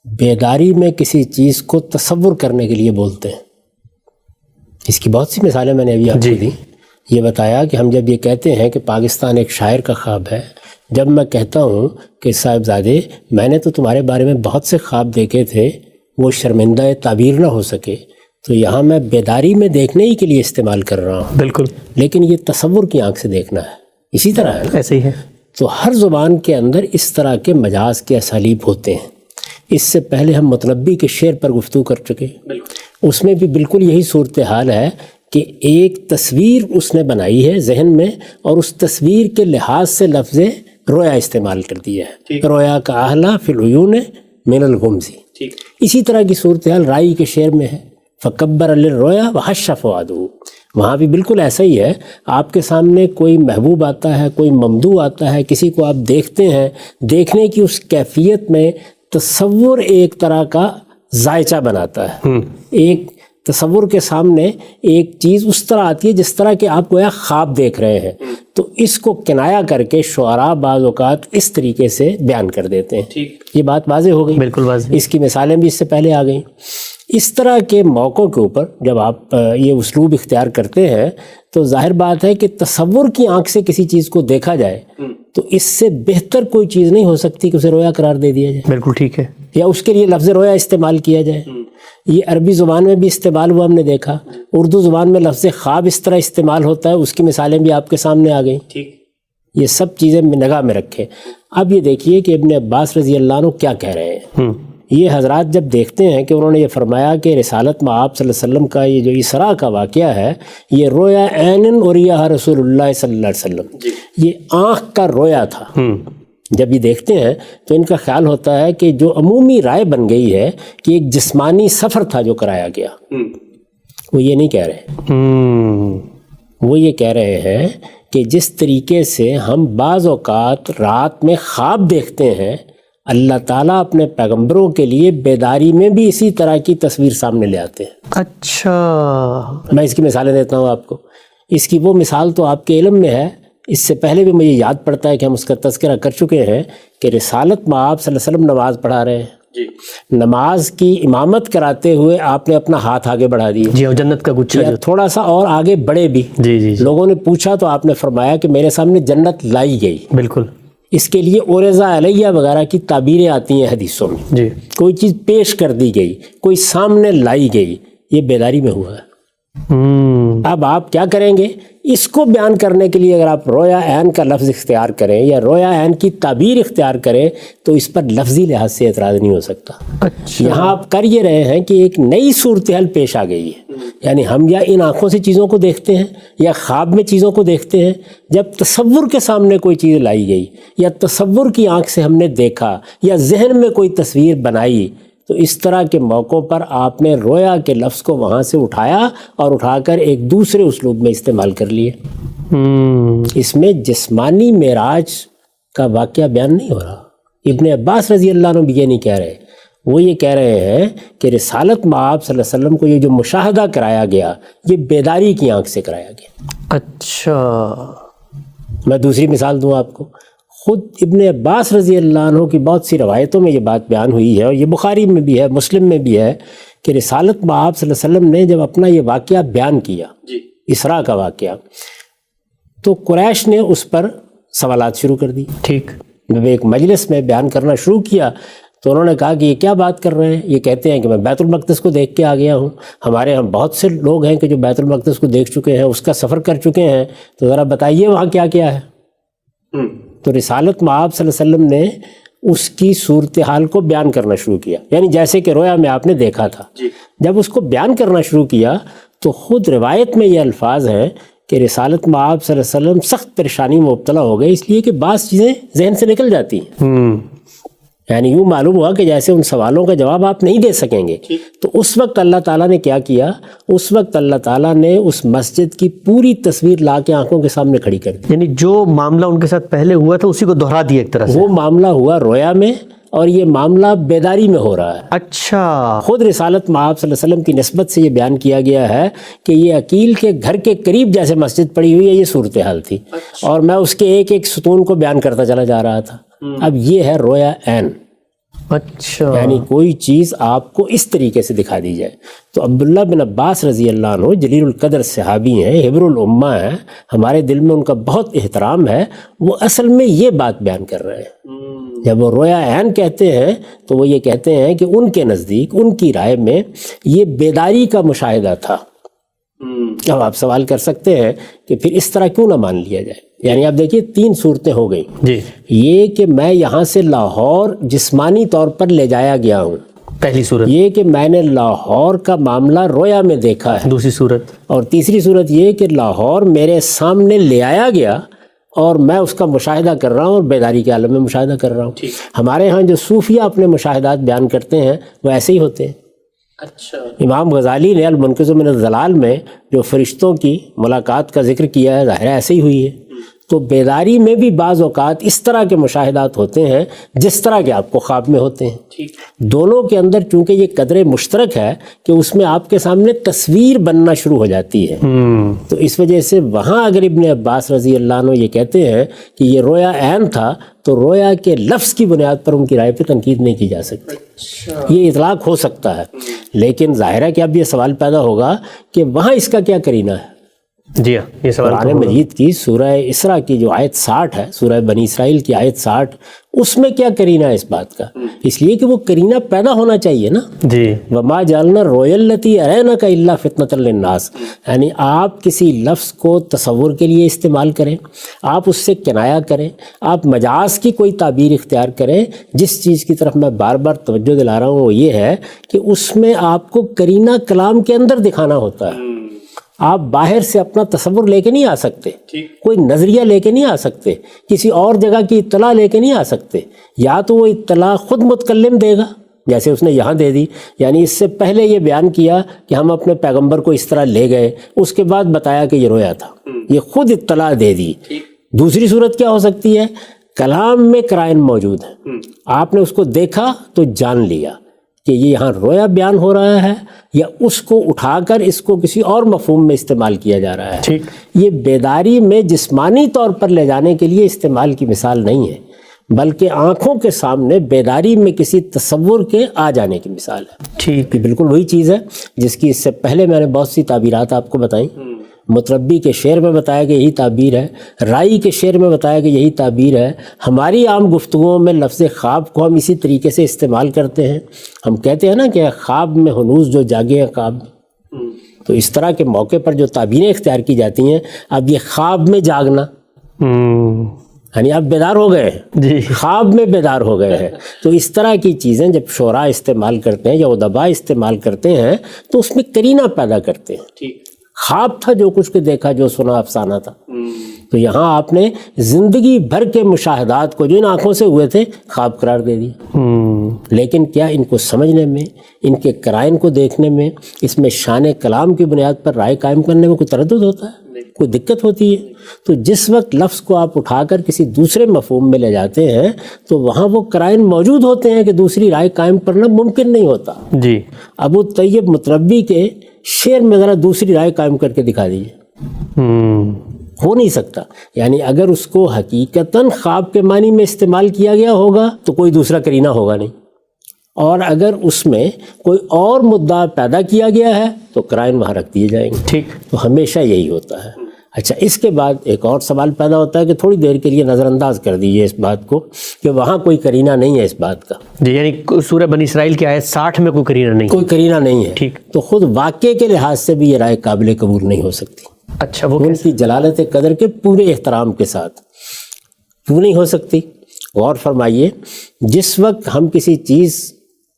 بیداری میں کسی چیز کو تصور کرنے کے لیے بولتے ہیں. اس کی بہت سی مثالیں میں نے ابھی آپ کو دی. یہ بتایا کہ ہم جب یہ کہتے ہیں کہ پاکستان ایک شاعر کا خواب ہے, جب میں کہتا ہوں کہ صاحبزادے میں نے تو تمہارے بارے میں بہت سے خواب دیکھے تھے, وہ شرمندہ تعبیر نہ ہو سکے, تو یہاں میں بیداری میں دیکھنے ہی کے لیے استعمال کر رہا ہوں. بالکل, لیکن یہ تصور کی آنکھ سے دیکھنا ہے. اسی طرح ہے نا, ایسے ہی ہے. تو ہر زبان کے اندر اس طرح کے مجاز کے اسالیب ہوتے ہیں. اس سے پہلے ہم متنبی کے شعر پر گفتگو کر چکے, اس میں بھی بالکل یہی صورتحال ہے کہ ایک تصویر اس نے بنائی ہے ذہن میں, اور اس تصویر کے لحاظ سے لفظ رویا استعمال کر دیا ہے. رویا کا احلا فی العیون من الغمزی. اسی طرح کی صورتحال رائی کے شعر میں ہے, فکبر للرویا وحش فؤادہ. وہاں بھی بالکل ایسا ہی ہے. آپ کے سامنے کوئی محبوب آتا ہے, کوئی ممدوح آتا ہے, کسی کو آپ دیکھتے ہیں, دیکھنے کی اس کیفیت میں تصور ایک طرح کا ذائچہ بناتا ہے. ایک تصور کے سامنے ایک چیز اس طرح آتی ہے جس طرح کہ آپ گویا خواب دیکھ رہے ہیں, تو اس کو کنایا کر کے شعراء بعض اوقات اس طریقے سے بیان کر دیتے ہیں. یہ بات واضح ہو گئی. بالکل واضح. اس کی مثالیں بھی اس سے پہلے آ گئیں. اس طرح کے موقعوں کے اوپر جب آپ یہ اسلوب اختیار کرتے ہیں تو ظاہر بات ہے کہ تصور کی آنکھ سے کسی چیز کو دیکھا جائے تو اس سے بہتر کوئی چیز نہیں ہو سکتی کہ اسے رویا قرار دے دیا جائے. بالکل ٹھیک ہے. یا اس کے لیے لفظ رویا استعمال کیا جائے. یہ عربی زبان میں بھی استعمال ہوا, ہم نے دیکھا. اردو زبان میں لفظ خواب اس طرح استعمال ہوتا ہے, اس کی مثالیں بھی آپ کے سامنے آ گئیں. یہ سب چیزیں نگاہ میں رکھیں. اب یہ دیکھیے کہ ابن عباس رضی اللہ عنہ کیا کہہ رہے ہیں. یہ حضرات جب دیکھتے ہیں کہ انہوں نے یہ فرمایا کہ رسالت میں آپ صلی اللہ علیہ وسلم کا یہ جو اسراء کا واقعہ ہے یہ رویا عین اریہ رسول اللہ صلی اللہ علیہ وسلم, یہ آنکھ کا رویا تھا. جب یہ دیکھتے ہیں تو ان کا خیال ہوتا ہے کہ جو عمومی رائے بن گئی ہے کہ ایک جسمانی سفر تھا جو کرایا گیا, وہ یہ نہیں کہہ رہے. وہ یہ کہہ رہے ہیں کہ جس طریقے سے ہم بعض اوقات رات میں خواب دیکھتے ہیں, اللہ تعالیٰ اپنے پیغمبروں کے لیے بیداری میں بھی اسی طرح کی تصویر سامنے لے آتے ہیں. اچھا, میں اس کی مثالیں دیتا ہوں آپ کو. اس کی وہ مثال تو آپ کے علم میں ہے، اس سے پہلے بھی مجھے یاد پڑتا ہے کہ ہم اس کا تذکرہ کر چکے ہیں کہ رسالت میں آپ صلی اللہ علیہ وسلم نماز پڑھا رہے ہیں، نماز کی امامت کراتے ہوئے آپ نے اپنا ہاتھ آگے بڑھا دیا، جی، اور جنت کا گچھا یا تھوڑا سا اور آگے بڑھے بھی، جی جی لوگوں نے پوچھا تو آپ نے فرمایا کہ میرے سامنے جنت لائی گئی۔ بالکل، اس کے لیے اورزا علیہ وغیرہ کی تعبیریں آتی ہیں حدیثوں میں، جی کوئی چیز پیش کر دی گئی، کوئی سامنے لائی گئی، یہ بیداری میں ہوا ہے۔ اب آپ کیا کریں گے؟ اس کو بیان کرنے کے لیے اگر آپ رویا عین کا لفظ اختیار کریں یا رویا عین کی تعبیر اختیار کریں تو اس پر لفظی لحاظ سے اعتراض نہیں ہو سکتا۔ اچھا، یہاں آپ کر یہ رہے ہیں کہ ایک نئی صورتحال پیش آ گئی ہے، یعنی ہم یا ان آنکھوں سے چیزوں کو دیکھتے ہیں یا خواب میں چیزوں کو دیکھتے ہیں، جب تصور کے سامنے کوئی چیز لائی گئی یا تصور کی آنکھ سے ہم نے دیکھا یا ذہن میں کوئی تصویر بنائی تو اس طرح کے موقعوں پر آپ نے رویا کے لفظ کو وہاں سے اٹھایا اور اٹھا کر ایک دوسرے اسلوب میں استعمال کر لیے۔ اس میں جسمانی معراج کا واقعہ بیان نہیں ہو رہا۔ ابن عباس رضی اللہ عنہ بھی یہ نہیں کہہ رہے، وہ یہ کہہ رہے ہیں کہ رسالت میں آپ صلی اللہ علیہ وسلم کو یہ جو مشاہدہ کرایا گیا یہ بیداری کی آنکھ سے کرایا گیا۔ اچھا، میں دوسری مثال دوں آپ کو، خود ابن عباس رضی اللہ عنہ کی بہت سی روایتوں میں یہ بات بیان ہوئی ہے اور یہ بخاری میں بھی ہے، مسلم میں بھی ہے کہ رسالت میں آپ صلی اللہ علیہ وسلم نے جب اپنا یہ واقعہ بیان کیا، اسراء کا واقعہ، تو قریش نے اس پر سوالات شروع کر دی۔ ٹھیک، جب ایک مجلس میں بیان کرنا شروع کیا تو انہوں نے کہا کہ یہ کیا بات کر رہے ہیں؟ یہ کہتے ہیں کہ میں بیت المقدس کو دیکھ کے آ گیا ہوں، ہمارے ہم بہت سے لوگ ہیں کہ جو بیت المقدس کو دیکھ چکے ہیں، اس کا سفر کر چکے ہیں، تو ذرا بتائیے وہاں کیا کیا ہے۔ تو رسالت میں آپ صلی اللہ علیہ وسلم نے اس کی صورتحال کو بیان کرنا شروع کیا، یعنی جیسے کہ رویا میں آپ نے دیکھا تھا، جب اس کو بیان کرنا شروع کیا تو خود روایت میں یہ الفاظ ہیں کہ رسالت میں آپ صلی اللہ علیہ وسلم سخت پریشانی میں مبتلا ہو گئے، اس لیے کہ بعض چیزیں ذہن سے نکل جاتی ہیں، یعنی یوں معلوم ہوا کہ جیسے ان سوالوں کا جواب آپ نہیں دے سکیں گے۔ تو اس وقت اللہ تعالیٰ نے کیا کیا؟ اس وقت اللہ تعالیٰ نے اس مسجد کی پوری تصویر لا کے آنکھوں کے سامنے کھڑی کر دی۔ یعنی جو معاملہ ان کے ساتھ پہلے ہوا تھا اسی کو دہرا دیا ایک طرح سے۔ وہ معاملہ ہوا رویا میں اور یہ معاملہ بیداری میں ہو رہا ہے۔ اچھا، خود رسالت میں آپ صلی اللہ علیہ وسلم کی نسبت سے یہ بیان کیا گیا ہے کہ یہ عقیل کے گھر کے قریب جیسے مسجد پڑی ہوئی ہے، یہ صورتحال تھی، اور میں اس کے ایک ایک ستون کو بیان کرتا چلا جا رہا تھا۔ اب یہ ہے رویا عین، اچھا، یعنی کوئی چیز آپ کو اس طریقے سے دکھا دی جائے۔ تو عبداللہ بن عباس رضی اللہ عنہ جلیل القدر صحابی ہیں، حبر الامہ ہیں، ہمارے دل میں ان کا بہت احترام ہے، وہ اصل میں یہ بات بیان کر رہے ہیں۔ جب وہ رویا عین کہتے ہیں تو وہ یہ کہتے ہیں کہ ان کے نزدیک، ان کی رائے میں یہ بیداری کا مشاہدہ تھا۔ اب آپ سوال کر سکتے ہیں کہ پھر اس طرح کیوں نہ مان لیا جائے؟ یعنی آپ دیکھیے 3 صورتیں ہو گئیں، جی، یہ کہ میں یہاں سے لاہور جسمانی طور پر لے جایا گیا ہوں، پہلی صورت، یہ کہ میں نے لاہور کا معاملہ رویا میں دیکھا ہے، دوسری صورت، اور تیسری صورت یہ کہ لاہور میرے سامنے لے آیا گیا اور میں اس کا مشاہدہ کر رہا ہوں اور بیداری کے عالم میں مشاہدہ کر رہا ہوں۔ ہمارے ہاں جو صوفیہ اپنے مشاہدات بیان کرتے ہیں وہ ایسے ہی ہوتے ہیں۔ اچھا، امام غزالی نے المنقذ من الضلال میں جو فرشتوں کی ملاقات کا ذکر کیا ہے، ظاہر ایسے ہی ہوئی ہے۔ تو بیداری میں بھی بعض اوقات اس طرح کے مشاہدات ہوتے ہیں جس طرح کے آپ کو خواب میں ہوتے ہیں۔ دونوں کے اندر چونکہ یہ قدر مشترک ہے کہ اس میں آپ کے سامنے تصویر بننا شروع ہو جاتی ہے، تو اس وجہ سے وہاں اگر ابن عباس رضی اللہ عنہ یہ کہتے ہیں کہ یہ رویا عین تھا تو رویا کے لفظ کی بنیاد پر ان کی رائے پہ تنقید نہیں کی جا سکتی، یہ اطلاق ہو سکتا ہے۔ لیکن ظاہر ہے کہ اب یہ سوال پیدا ہوگا کہ وہاں اس کا کیا قرینہ ہے؟ جی ہاں، یہ سوال قرآن مجید کی سورہ اسراء کی جو آیت 60 ہے، سورہ بنی اسرائیل کی آیت 60، اس میں کیا قرینہ ہے اس بات کا؟ اس لیے کہ وہ قرینہ پیدا ہونا چاہیے نا۔ جی، وما جعلنا الرؤیا التي اریناک الا فتنة للناس، یعنی آپ کسی لفظ کو تصور کے لیے استعمال کریں، آپ اس سے کنایا کریں، آپ مجاز کی کوئی تعبیر اختیار کریں۔ جس چیز کی طرف میں بار بار توجہ دلا رہا ہوں وہ یہ ہے کہ اس میں آپ کو قرینہ کلام کے اندر دکھانا ہوتا ہے۔ آپ باہر سے اپنا تصور لے کے نہیں آ سکتے، کوئی نظریہ لے کے نہیں آ سکتے، کسی اور جگہ کی اطلاع لے کے نہیں آ سکتے، یا تو وہ اطلاع خود متکلم دے گا جیسے اس نے یہاں دے دی، یعنی اس سے پہلے یہ بیان کیا کہ ہم اپنے پیغمبر کو اس طرح لے گئے، اس کے بعد بتایا کہ یہ رویا تھا، یہ خود اطلاع دے دی۔ دوسری صورت کیا ہو سکتی ہے؟ کلام میں قرائن موجود ہیں، آپ نے اس کو دیکھا تو جان لیا، کہ یہ یہاں رویا بیان ہو رہا ہے یا اس کو اٹھا کر اس کو کسی اور مفہوم میں استعمال کیا جا رہا ہے. ٹھیک. یہ بیداری میں جسمانی طور پر لے جانے کے لیے استعمال کی مثال نہیں ہے، بلکہ آنکھوں کے سامنے بیداری میں کسی تصور کے آ جانے کی مثال ہے. ٹھیک. یہ بالکل وہی چیز ہے جس کی اس سے پہلے میں نے بہت سی تعبیرات آپ کو بتائیں. متربی کے شعر میں بتایا کہ یہی تعبیر ہے، رائی کے شعر میں بتایا کہ یہی تعبیر ہے. ہماری عام گفتگوؤں میں لفظ خواب کو ہم اسی طریقے سے استعمال کرتے ہیں. ہم کہتے ہیں نا کہ خواب میں ہنوز جو جاگے ہیں خواب. تو اس طرح کے موقع پر جو تعبیریں اختیار کی جاتی ہیں، اب یہ خواب میں جاگنا یعنی آپ بیدار ہو گئے ہیں، جی. خواب میں بیدار ہو گئے ہیں. تو اس طرح کی چیزیں جب شعراء استعمال کرتے ہیں یا ادباء استعمال کرتے ہیں تو اس میں قرینہ پیدا کرتے ہیں. خواب تھا جو کچھ کے دیکھا جو سنا افسانہ تھا. تو یہاں آپ نے زندگی بھر کے مشاہدات کو جو ان آنکھوں سے ہوئے تھے خواب قرار دے دیا. لیکن کیا ان کو سمجھنے میں، ان کے قرائن کو دیکھنے میں، اس میں شان کلام کی بنیاد پر رائے قائم کرنے میں کوئی تردد ہوتا ہے؟ کوئی دقت ہوتی ہے؟ تو جس وقت لفظ کو آپ اٹھا کر کسی دوسرے مفہوم میں لے جاتے ہیں تو وہاں وہ قرائن موجود ہوتے ہیں کہ دوسری رائے قائم کرنا ممکن نہیں ہوتا. جی. ابو طیب متربی کے شعر میں ذرا دوسری رائے قائم کر کے دکھا دیجیے. ہو نہیں سکتا. یعنی اگر اس کو حقیقتاً خواب کے معنی میں استعمال کیا گیا ہوگا تو کوئی دوسرا قرینہ ہوگا نہیں، اور اگر اس میں کوئی اور مدعا پیدا کیا گیا ہے تو قرائن وہاں رکھ دیے جائیں گے. ٹھیک. تو ہمیشہ یہی ہوتا ہے. اچھا، اس کے بعد ایک اور سوال پیدا ہوتا ہے کہ تھوڑی دیر کے لیے نظر انداز کر دیجیے اس بات کو کہ وہاں کوئی قرینہ نہیں ہے اس بات کا. جی، یعنی سورہ بنی اسرائیل کی آیت 60 میں کوئی قرینہ نہیں. کوئی قرینہ نہیں ہے. ٹھیک. تو خود واقعے کے لحاظ سے بھی یہ رائے قابل قبول نہیں ہو سکتی. اچھا، وہ ان کی جلالت قدر کے پورے احترام کے ساتھ کیوں نہیں ہو سکتی؟ غور فرمائیے، جس وقت ہم کسی چیز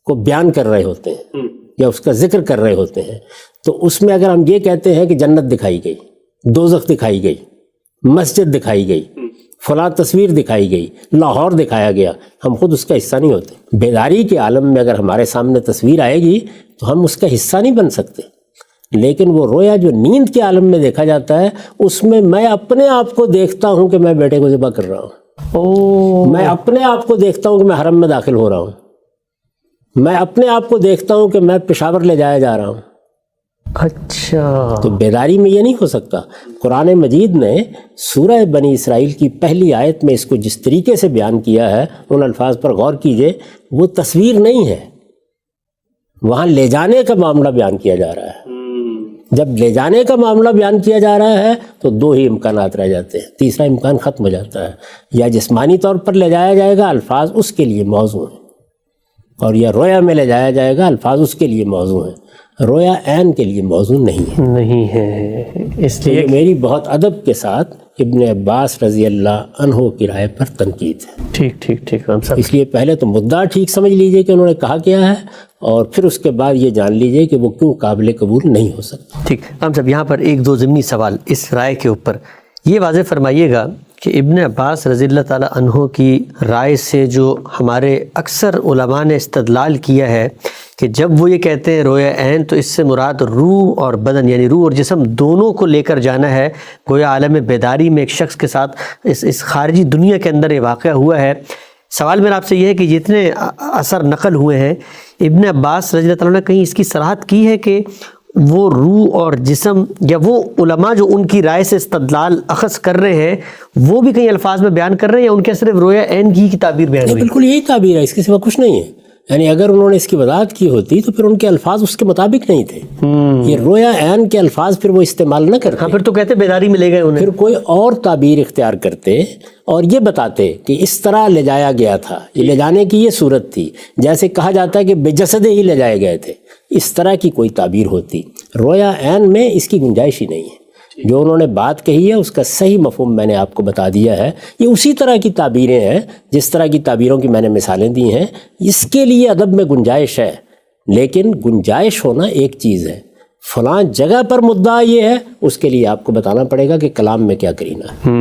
کو بیان کر رہے ہوتے ہیں یا اس کا ذکر کر رہے ہوتے ہیں تو اس میں اگر ہم یہ کہتے ہیں کہ جنت دکھائی گئی، دوزخ دکھائی گئی، مسجد دکھائی گئی، فلاں تصویر دکھائی گئی، لاہور دکھایا گیا، ہم خود اس کا حصہ نہیں ہوتے. بیداری کے عالم میں اگر ہمارے سامنے تصویر آئے گی تو ہم اس کا حصہ نہیں بن سکتے. لیکن وہ رویا جو نیند کے عالم میں دیکھا جاتا ہے اس میں میں اپنے آپ کو دیکھتا ہوں کہ میں بیٹے کو ذبح کر رہا ہوں. میں اپنے آپ کو دیکھتا ہوں کہ میں حرم میں داخل ہو رہا ہوں. میں اپنے آپ کو دیکھتا ہوں کہ میں پشاور لے جایا جا رہا ہوں. اچھا. تو بیداری میں یہ نہیں ہو سکتا. قرآن مجید نے سورہ بنی اسرائیل کی پہلی آیت میں اس کو جس طریقے سے بیان کیا ہے، ان الفاظ پر غور کیجئے، وہ تصویر نہیں ہے، وہاں لے جانے کا معاملہ بیان کیا جا رہا ہے. جب لے جانے کا معاملہ بیان کیا جا رہا ہے تو دو ہی امکانات رہ جاتے ہیں، تیسرا امکان ختم ہو جاتا ہے. یا جسمانی طور پر لے جایا جائے گا، الفاظ اس کے لیے موضوع ہیں، اور یا رویا میں لے جایا جائے گا، الفاظ اس کے لیے موضوع ہیں. رویا عین کے لیے موضوع نہیں ہے. اس لیے میری بہت ادب کے ساتھ ابن عباس رضی اللہ عنہ کی رائے پر تنقید ہے. ٹھیک. اس لیے پہلے تو مدعا ٹھیک سمجھ لیجئے کہ انہوں نے کہا کیا ہے، اور پھر اس کے بعد یہ جان لیجئے کہ وہ کیوں قابل قبول نہیں ہو سکتا. ٹھیک. ہم سب یہاں پر ایک دو ضمنی سوال اس رائے کے اوپر یہ واضح فرمائیے گا کہ ابن عباس رضی اللہ تعالیٰ عنہ کی رائے سے جو ہمارے اکثر علماء نے استدلال کیا ہے کہ جب وہ یہ کہتے ہیں رویا عین تو اس سے مراد روح اور بدن، یعنی روح اور جسم دونوں کو لے کر جانا ہے. گویا عالم بیداری میں ایک شخص کے ساتھ اس خارجی دنیا کے اندر یہ واقعہ ہوا ہے. سوال میرا آپ سے یہ ہے کہ جتنے اثر نقل ہوئے ہیں ابن عباس رضی اللہ تعالیٰ نے کہیں اس کی صراحت کی ہے کہ وہ روح اور جسم، یا وہ علماء جو ان کی رائے سے استدلال اخذ کر رہے ہیں وہ بھی کئی الفاظ میں بیان کر رہے ہیں، یا ان کے صرف رویا عین کی تعبیر بیان ہوئی؟ بالکل یہی تعبیر ہے، اس کے سوا کچھ نہیں ہے. یعنی اگر انہوں نے اس کی وضاحت کی ہوتی تو پھر ان کے الفاظ اس کے مطابق نہیں تھے. یہ رویا عین کے الفاظ پھر وہ استعمال نہ کرتے. ہاں، پھر تو کہتے بیداری میں لے گئے انہیں. پھر کوئی اور تعبیر اختیار کرتے اور یہ بتاتے کہ اس طرح لے جایا گیا تھا، یہ لے جانے کی یہ صورت تھی، جیسے کہا جاتا ہے کہ بے جسدے ہی لے جائے گئے تھے. اس طرح کی کوئی تعبیر ہوتی. رویا عین میں اس کی گنجائش ہی نہیں ہے. جو انہوں نے بات کہی ہے اس کا صحیح مفہوم میں نے آپ کو بتا دیا ہے. یہ اسی طرح کی تعبیریں ہیں جس طرح کی تعبیروں کی میں نے مثالیں دی ہیں. اس کے لیے ادب میں گنجائش ہے، لیکن گنجائش ہونا ایک چیز ہے، فلاں جگہ پر مدعا یہ ہے، اس کے لیے آپ کو بتانا پڑے گا کہ کلام میں کیا کرینہ ہے.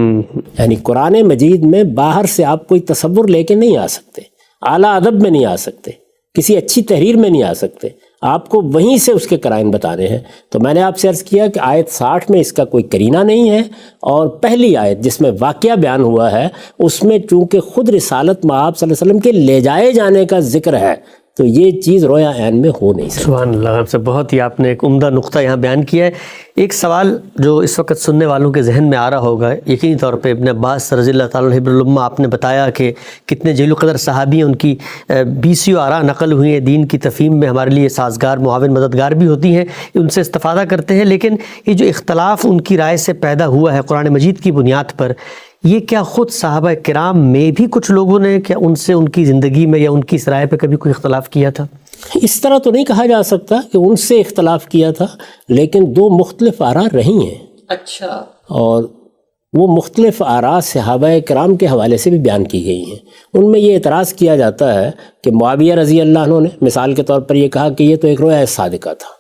یعنی قرآن مجید میں باہر سے آپ کوئی تصور لے کے نہیں آ سکتے، اعلیٰ ادب میں نہیں آ سکتے، کسی اچھی تحریر میں نہیں آ سکتے. آپ کو وہیں سے اس کے قرائن بتانے ہیں. تو میں نے آپ سے عرض کیا کہ آیت 60 میں اس کا کوئی قرینہ نہیں ہے، اور پہلی آیت جس میں واقعہ بیان ہوا ہے اس میں چونکہ خود رسالت مآب صلی اللہ علیہ وسلم کے لے جائے جانے کا ذکر ہے، تو یہ چیز رویا عین میں ہو نہیں سکتی۔ سبحان اللہ، آپ سے بہت ہی آپ نے ایک عمدہ نقطہ یہاں بیان کیا ہے۔ ایک سوال جو اس وقت سننے والوں کے ذہن میں آ رہا ہوگا یقینی طور پہ، ابن عباس رضی اللہ تعالیٰ عنہ الامہ، آپ نے بتایا کہ کتنے جلیل القدر صحابی ہیں، ان کی 20 آراء نقل ہوئی ہیں دین کی تفہیم میں، ہمارے لیے سازگار، معاون، مددگار بھی ہوتی ہیں، ان سے استفادہ کرتے ہیں۔ لیکن یہ جو اختلاف ان کی رائے سے پیدا ہوا ہے قرآن مجید کی بنیاد پر، یہ کیا خود صحابہ کرام میں بھی کچھ لوگوں نے کیا ان سے ان کی زندگی میں یا ان کی اس رائے پہ کبھی کوئی اختلاف کیا تھا؟ اس طرح تو نہیں کہا جا سکتا کہ ان سے اختلاف کیا تھا، لیکن دو مختلف آراء رہی ہیں۔ اچھا۔ اور وہ مختلف آراء صحابہ کرام کے حوالے سے بھی بیان کی گئی ہیں۔ ان میں یہ اعتراض کیا جاتا ہے کہ معاویہ رضی اللہ عنہ نے مثال کے طور پر یہ کہا کہ یہ تو ایک رویا صادقہ تھا،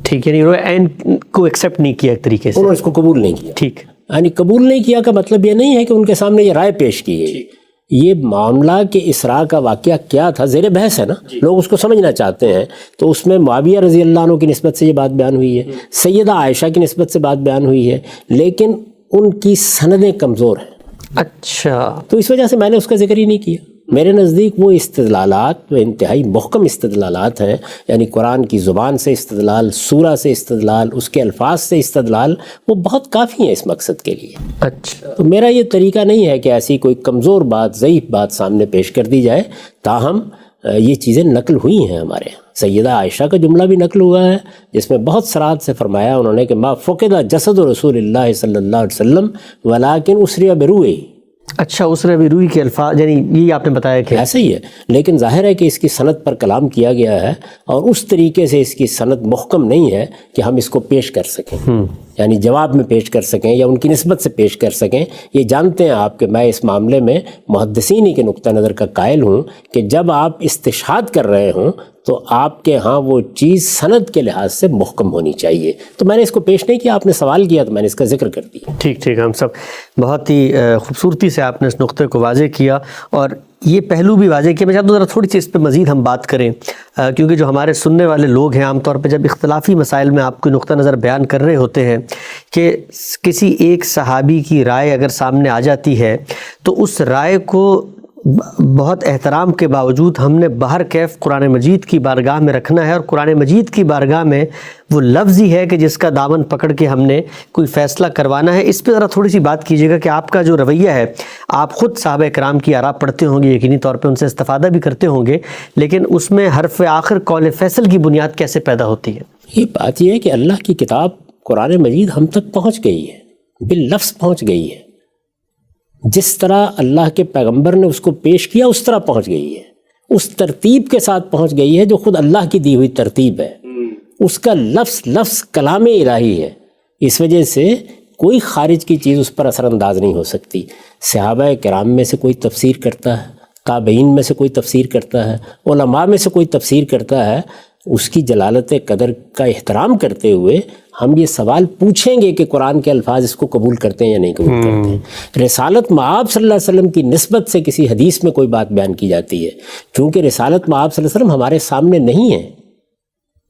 ٹھیک ہے، رویا عین کو ایکسیپٹ نہیں کیا ایک طریقے سے، انہوں نے اس کو قبول نہیں کیا۔ ٹھیک، یعنی قبول نہیں کیا کا مطلب یہ نہیں ہے کہ ان کے سامنے یہ رائے پیش کی گئی، یہ معاملہ کہ اسراء کا واقعہ کیا تھا زیر بحث ہے نا، لوگ اس کو سمجھنا چاہتے ہیں، تو اس میں معاویہ رضی اللہ عنہ کی نسبت سے یہ بات بیان ہوئی ہے، سیدہ عائشہ کی نسبت سے بات بیان ہوئی ہے، لیکن ان کی سندیں کمزور ہیں۔ اچھا، تو اس وجہ سے میں نے اس کا ذکر ہی نہیں کیا۔ میرے نزدیک وہ استدلالات جو انتہائی محکم استدلالات ہیں، یعنی قرآن کی زبان سے استدلال، سورہ سے استدلال، اس کے الفاظ سے استدلال، وہ بہت کافی ہیں اس مقصد کے لیے۔ اچھا، تو میرا یہ طریقہ نہیں ہے کہ ایسی کوئی کمزور بات، ضعیف بات سامنے پیش کر دی جائے، تاہم یہ چیزیں نقل ہوئی ہیں ہمارے یہاں۔ سیدہ عائشہ کا جملہ بھی نقل ہوا ہے جس میں بہت صراحت سے فرمایا انہوں نے کہ ما فقد جسد رسول اللہ صلی اللہ علیہ وسلم ولکن اسری بروحہ۔ اچھا، اسرہ بروحہ کے الفاظ، یعنی یہ آپ نے بتایا کہ ایسا ہی ہے، لیکن ظاہر ہے کہ اس کی سند پر کلام کیا گیا ہے اور اس طریقے سے اس کی سند محکم نہیں ہے کہ ہم اس کو پیش کر سکیں، یعنی جواب میں پیش کر سکیں یا ان کی نسبت سے پیش کر سکیں۔ یہ جانتے ہیں آپ کہ میں اس معاملے میں محدثین کے نقطہ نظر کا قائل ہوں کہ جب آپ استشہاد کر رہے ہوں تو آپ کے ہاں وہ چیز سند کے لحاظ سے محکم ہونی چاہیے۔ تو میں نے اس کو پیش نہیں کیا، آپ نے سوال کیا تو میں نے اس کا ذکر کر دیا۔ ٹھیک، ہم سب بہت ہی خوبصورتی سے آپ نے اس نقطے کو واضح کیا، اور یہ پہلو بھی واضح کیا۔ میں چاہتا ہوں ذرا تھوڑی سی اس پہ مزید ہم بات کریں، کیونکہ جو ہمارے سننے والے لوگ ہیں عام طور پہ جب اختلافی مسائل میں آپ کو نقطہ نظر بیان کر رہے ہوتے ہیں کہ کسی ایک صحابی کی رائے اگر سامنے آ جاتی ہے تو اس رائے کو بہت احترام کے باوجود ہم نے باہر کیف قرآن مجید کی بارگاہ میں رکھنا ہے، اور قرآن مجید کی بارگاہ میں وہ لفظ ہی ہے کہ جس کا دامن پکڑ کے ہم نے کوئی فیصلہ کروانا ہے۔ اس پہ ذرا تھوڑی سی بات کیجیے گا کہ آپ کا جو رویہ ہے، آپ خود صحابہ کرام کی آراء پڑھتے ہوں گے، یقینی طور پہ ان سے استفادہ بھی کرتے ہوں گے، لیکن اس میں حرف آخر قول فیصل کی بنیاد کیسے پیدا ہوتی ہے؟ یہ بات یہ ہے کہ اللہ کی کتاب قرآن مجید ہم تک پہنچ گئی ہے، باللفظ پہنچ گئی ہے، جس طرح اللہ کے پیغمبر نے اس کو پیش کیا اس طرح پہنچ گئی ہے، اس ترتیب کے ساتھ پہنچ گئی ہے جو خود اللہ کی دی ہوئی ترتیب ہے، اس کا لفظ کلام الہی ہے۔ اس وجہ سے کوئی خارج کی چیز اس پر اثر انداز نہیں ہو سکتی۔ صحابہ کرام میں سے کوئی تفسیر کرتا ہے، تابعین میں سے کوئی تفسیر کرتا ہے، علماء میں سے کوئی تفسیر کرتا ہے، اس کی جلالت قدر کا احترام کرتے ہوئے ہم یہ سوال پوچھیں گے کہ قرآن کے الفاظ اس کو قبول کرتے ہیں یا نہیں قبول کرتے ہیں۔ رسالت مآب صلی اللہ علیہ وسلم کی نسبت سے کسی حدیث میں کوئی بات بیان کی جاتی ہے، چونکہ رسالت مآب صلی اللہ علیہ وسلم ہمارے سامنے نہیں ہے،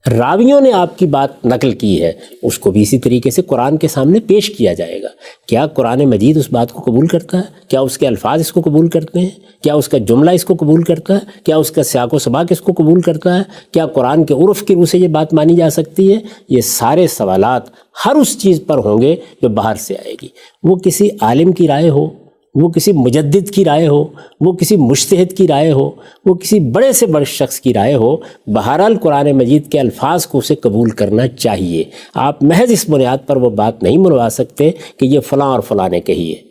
راویوں نے آپ کی بات نقل کی ہے، اس کو بھی اسی طریقے سے قرآن کے سامنے پیش کیا جائے گا۔ کیا قرآن مجید اس بات کو قبول کرتا ہے؟ کیا اس کے الفاظ اس کو قبول کرتے ہیں؟ کیا اس کا جملہ اس کو قبول کرتا ہے؟ کیا اس کا سیاق و سباق اس کو قبول کرتا ہے؟ کیا قرآن کے عرف کی روح سے یہ بات مانی جا سکتی ہے؟ یہ سارے سوالات ہر اس چیز پر ہوں گے جو باہر سے آئے گی، وہ کسی عالم کی رائے ہو، وہ کسی مجدد کی رائے ہو، وہ کسی مجتہد کی رائے ہو، وہ کسی بڑے سے بڑے شخص کی رائے ہو، بہرحال قرآن مجید کے الفاظ کو اسے قبول کرنا چاہیے۔ آپ محض اس بنیاد پر وہ بات نہیں منوا سکتے کہ یہ فلاں اور فلاں نے کہی ہے۔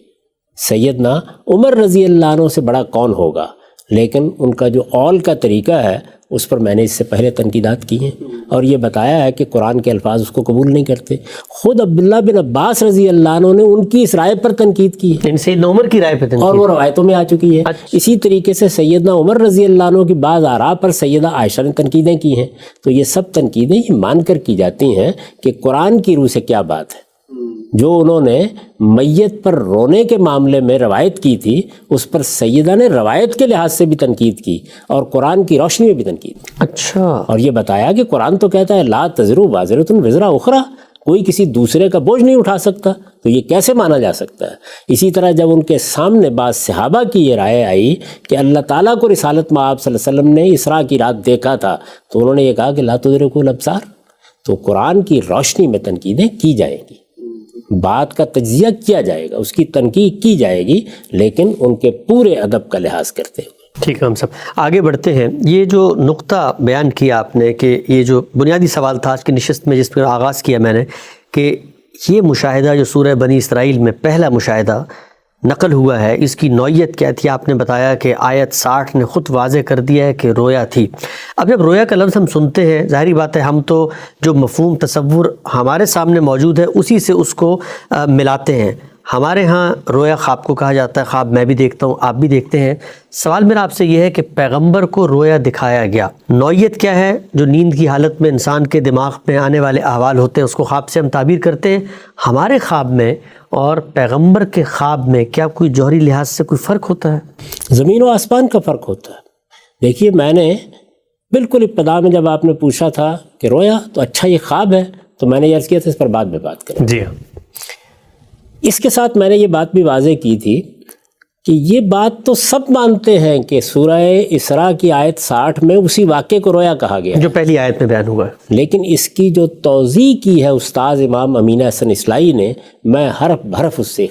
سیدنا عمر رضی اللہ عنہ سے بڑا کون ہوگا، لیکن ان کا جو اول کا طریقہ ہے اس پر میں نے اس سے پہلے تنقیدات کی ہیں اور یہ بتایا ہے کہ قرآن کے الفاظ اس کو قبول نہیں کرتے۔ خود عبداللہ بن عباس رضی اللہ عنہ نے ان کی اس رائے پر تنقید کی ہے، سیدنا عمر کی رائے پہ تنقید، اور وہ روایتوں میں آ چکی ہے۔ اسی طریقے سے سیدنا عمر رضی اللہ عنہ کی بعض آراء پر سیدہ عائشہ نے تنقیدیں کی ہیں۔ تو یہ سب تنقیدیں یہ مان کر کی جاتی ہیں کہ قرآن کی روح سے کیا بات ہے۔ جو انہوں نے میت پر رونے کے معاملے میں روایت کی تھی، اس پر سیدہ نے روایت کے لحاظ سے بھی تنقید کی اور قرآن کی روشنی میں بھی تنقید کی۔ اچھا، اور یہ بتایا کہ قرآن تو کہتا ہے لا تزر وازرۃ وزر اخری، کوئی کسی دوسرے کا بوجھ نہیں اٹھا سکتا، تو یہ کیسے مانا جا سکتا ہے؟ اسی طرح جب ان کے سامنے بعض صحابہ کی یہ رائے آئی کہ اللہ تعالیٰ کو رسالت میں آپ صلی اللہ علیہ وسلم نے اسراء کی رات دیکھا تھا، تو انہوں نے یہ کہا کہ لا تدرکہ الابصار، تو قرآن کی روشنی میں تنقیدیں کی جائیں گی، بات کا تجزیہ کیا جائے گا، اس کی تنقید کی جائے گی، لیکن ان کے پورے ادب کا لحاظ کرتے ہوئے۔ ٹھیک ہے، ہم سب آگے بڑھتے ہیں۔ یہ جو نقطہ بیان کیا آپ نے کہ یہ جو بنیادی سوال تھا آج کی نشست میں جس پر آغاز کیا میں نے، کہ یہ مشاہدہ جو سورہ بنی اسرائیل میں پہلا مشاہدہ نقل ہوا ہے، اس کی نوعیت کیا تھی؟ آپ نے بتایا کہ آیت 60 نے خود واضح کر دیا ہے کہ رویا تھی۔ اب جب رویا کا لفظ ہم سنتے ہیں، ظاہری بات ہے ہم تو جو مفہوم تصور ہمارے سامنے موجود ہے اسی سے اس کو ملاتے ہیں۔ ہمارے ہاں رویا خواب کو کہا جاتا ہے، خواب میں بھی دیکھتا ہوں، آپ بھی دیکھتے ہیں۔ سوال میرا آپ سے یہ ہے کہ پیغمبر کو رویا دکھایا گیا، نوعیت کیا ہے؟ جو نیند کی حالت میں انسان کے دماغ میں آنے والے احوال ہوتے ہیں اس کو خواب سے ہم تعبیر کرتے ہیں۔ ہمارے خواب میں اور پیغمبر کے خواب میں کیا کوئی جوہری لحاظ سے کوئی فرق ہوتا ہے؟ زمین و آسمان کا فرق ہوتا ہے۔ دیکھیے، میں نے بالکل ابتدا میں جب آپ نے پوچھا تھا کہ رویا تو اچھا یہ خواب ہے، تو میں نے عرض کیا تھا اس پر بعد میں بات کریں۔ جی ہاں، اس کے ساتھ میں نے یہ بات بھی واضح کی تھی کہ یہ بات تو سب مانتے ہیں کہ سورہ اسراء کی آیت 60 میں اسی واقعے کو رویا کہا گیا، جو پہلی آیت میں بیان ہوا ہے، لیکن اس کی جو توضیح کی ہے استاذ امام امین احسن اصلاحی نے، میں حرف بحرف اس سے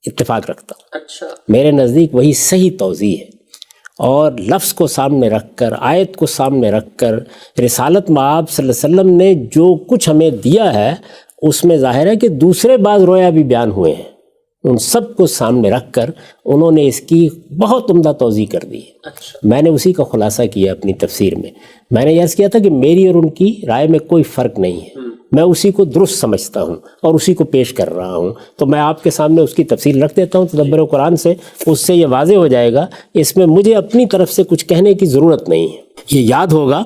اتفاق رکھتا ہوں۔ اچھا، میرے نزدیک وہی صحیح توضیح ہے، اور لفظ کو سامنے رکھ کر، آیت کو سامنے رکھ کر، رسالت مآب صلی اللہ علیہ وسلم نے جو کچھ ہمیں دیا ہے اس میں ظاہر ہے کہ دوسرے بعض رویا بھی بیان ہوئے ہیں، ان سب کو سامنے رکھ کر انہوں نے اس کی بہت عمدہ توضیح کر دی ہے۔ میں نے اسی کا خلاصہ کیا اپنی تفسیر میں۔ میں نے عرض کیا تھا کہ میری اور ان کی رائے میں کوئی فرق نہیں ہے، میں اسی کو درست سمجھتا ہوں اور اسی کو پیش کر رہا ہوں، تو میں آپ کے سامنے اس کی تفصیل رکھ دیتا ہوں تدبر قرآن سے، اس سے یہ واضح ہو جائے گا۔ اس میں مجھے اپنی طرف سے کچھ کہنے کی ضرورت نہیں ہے۔ یہ یاد ہوگا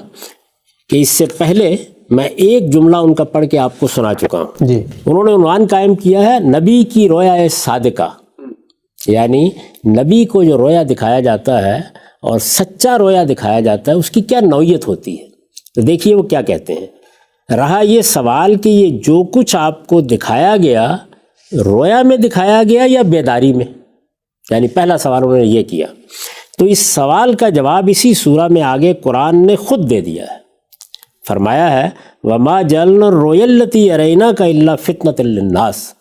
کہ اس سے پہلے میں ایک جملہ ان کا پڑھ کے آپ کو سنا چکا ہوں۔ جی، انہوں نے عنوان قائم کیا ہے نبی کی رویا صادقہ، یعنی نبی کو جو رویا دکھایا جاتا ہے اور سچا رویا دکھایا جاتا ہے اس کی کیا نوعیت ہوتی ہے۔ تو دیکھیے وہ کیا کہتے ہیں۔ رہا یہ سوال کہ یہ جو کچھ آپ کو دکھایا گیا رویا میں دکھایا گیا یا بیداری میں، یعنی پہلا سوال انہوں نے یہ کیا، تو اس سوال کا جواب اسی سورہ میں آگے قرآن نے خود دے دیا ہے۔ فرمایا ہے وَمَا جَعَلْنَا الرُّؤْيَا الَّتِي أَرَيْنَاكَ إِلَّا فِتْنَةً لِلنَّاسِ،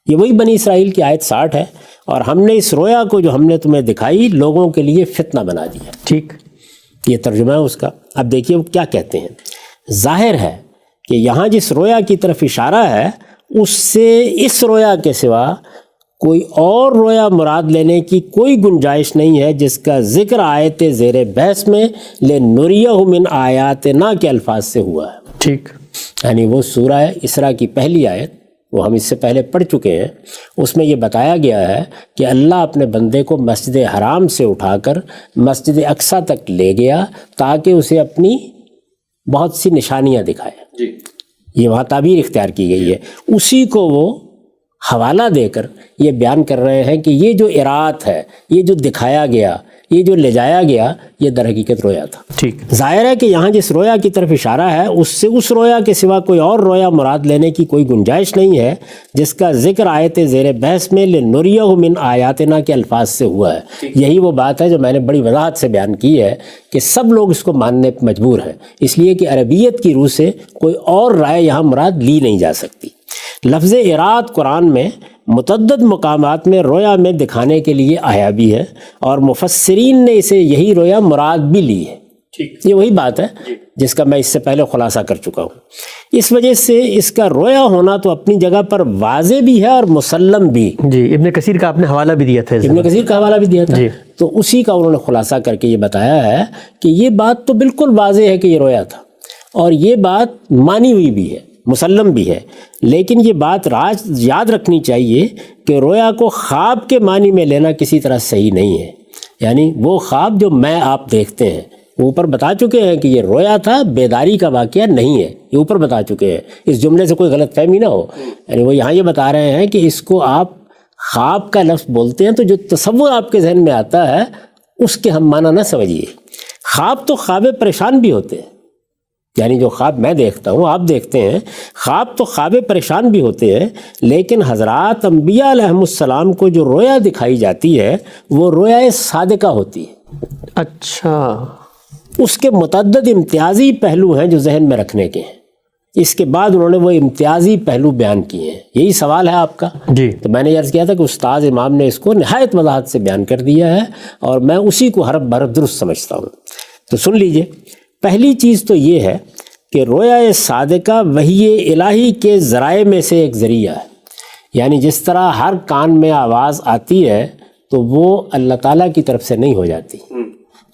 یہ وہی بنی اسرائیل کی آیت 60 ہے، اور ہم نے اس رویا کو جو ہم نے تمہیں دکھائی لوگوں کے لیے فتنہ بنا دیا۔ ٹھیک، یہ ترجمہ ہے اس کا۔ اب دیکھیے وہ کیا کہتے ہیں۔ ظاہر ہے کہ یہاں جس رویا کی طرف اشارہ ہے اس سے اس رویا کے سوا کوئی اور رویا مراد لینے کی کوئی گنجائش نہیں ہے جس کا ذکر آیت زیر بحث میں لِنُرِيَهُ مِنْ آیَاتِنَا کے الفاظ سے ہوا ہے۔ ٹھیک، یعنی وہ سورہ اسراء کی پہلی آیت، وہ ہم اس سے پہلے پڑھ چکے ہیں، اس میں یہ بتایا گیا ہے کہ اللہ اپنے بندے کو مسجد حرام سے اٹھا کر مسجد اقصیٰ تک لے گیا تاکہ اسے اپنی بہت سی نشانیاں دکھائے۔ یہ وہاں تعبیر اختیار کی گئی ہے، اسی کو وہ حوالہ دے کر یہ بیان کر رہے ہیں کہ یہ جو ارات ہے، یہ جو دکھایا گیا، یہ جو لے جایا گیا، یہ در حقیقت رویا تھا۔ ٹھیک، ظاہر ہے کہ یہاں جس رویا کی طرف اشارہ ہے اس سے اس رویا کے سوا کوئی اور رویا مراد لینے کی کوئی گنجائش نہیں ہے جس کا ذکر آیت زیر بحث میں لِنُرِيَهُ مِنْ آیَاتِنَا کے الفاظ سے ہوا ہے۔ یہی وہ بات ہے جو میں نے بڑی وضاحت سے بیان کی ہے کہ سب لوگ اس کو ماننے پر مجبور ہیں، اس لیے کہ عربیت کی روح سے کوئی اور رائے یہاں مراد لی نہیں جا سکتی۔ لفظ ارات قرآن میں متعدد مقامات میں رویا میں دکھانے کے لیے آیا بھی ہے، اور مفسرین نے اسے یہی رویا مراد بھی لی ہے۔ یہ وہی بات ہے جس کا میں اس سے پہلے خلاصہ کر چکا ہوں۔ اس وجہ سے اس کا رویا ہونا تو اپنی جگہ پر واضح بھی ہے اور مسلم بھی۔ جی، ابن کثیر کا آپ نے حوالہ بھی دیا تھا، ابن کثیر کا حوالہ بھی دیا تھا، جی، تو اسی کا انہوں نے خلاصہ کر کے یہ بتایا ہے کہ یہ بات تو بالکل واضح ہے کہ یہ رویا تھا، اور یہ بات مانی ہوئی بھی ہے، مسلم بھی ہے، لیکن یہ بات یاد رکھنی چاہیے کہ رویا کو خواب کے معنی میں لینا کسی طرح صحیح نہیں ہے۔ یعنی وہ خواب جو میں آپ دیکھتے ہیں، اوپر بتا چکے ہیں کہ یہ رویا تھا، بیداری کا واقعہ نہیں ہے، یہ اوپر بتا چکے ہیں، اس جملے سے کوئی غلط فہمی نہ ہو۔ یعنی وہ یہاں یہ بتا رہے ہیں کہ اس کو آپ خواب کا لفظ بولتے ہیں تو جو تصور آپ کے ذہن میں آتا ہے اس کے ہم معنی نہ سمجھیے۔ خواب تو خواب پریشان بھی ہوتے ہیں، یعنی جو خواب میں دیکھتا ہوں آپ دیکھتے ہیں، خواب تو خواب پریشان بھی ہوتے ہیں، لیکن حضرات انبیاء علیہم السلام کو جو رویا دکھائی جاتی ہے وہ رویا صادقہ ہوتی ہے۔ اچھا، اس کے متعدد امتیازی پہلو ہیں جو ذہن میں رکھنے کے ہیں، اس کے بعد انہوں نے وہ امتیازی پہلو بیان کیے ہیں۔ یہی سوال ہے آپ کا جی، تو میں نے عرض کیا تھا کہ استاد امام نے اس کو نہایت وضاحت سے بیان کر دیا ہے اور میں اسی کو حرف بحرف درست سمجھتا ہوں۔ تو سن لیجئے، پہلی چیز تو یہ ہے کہ رویا صادقہ وحی الہی کے ذرائع میں سے ایک ذریعہ ہے، یعنی جس طرح ہر کان میں آواز آتی ہے تو وہ اللہ تعالیٰ کی طرف سے نہیں ہو جاتی۔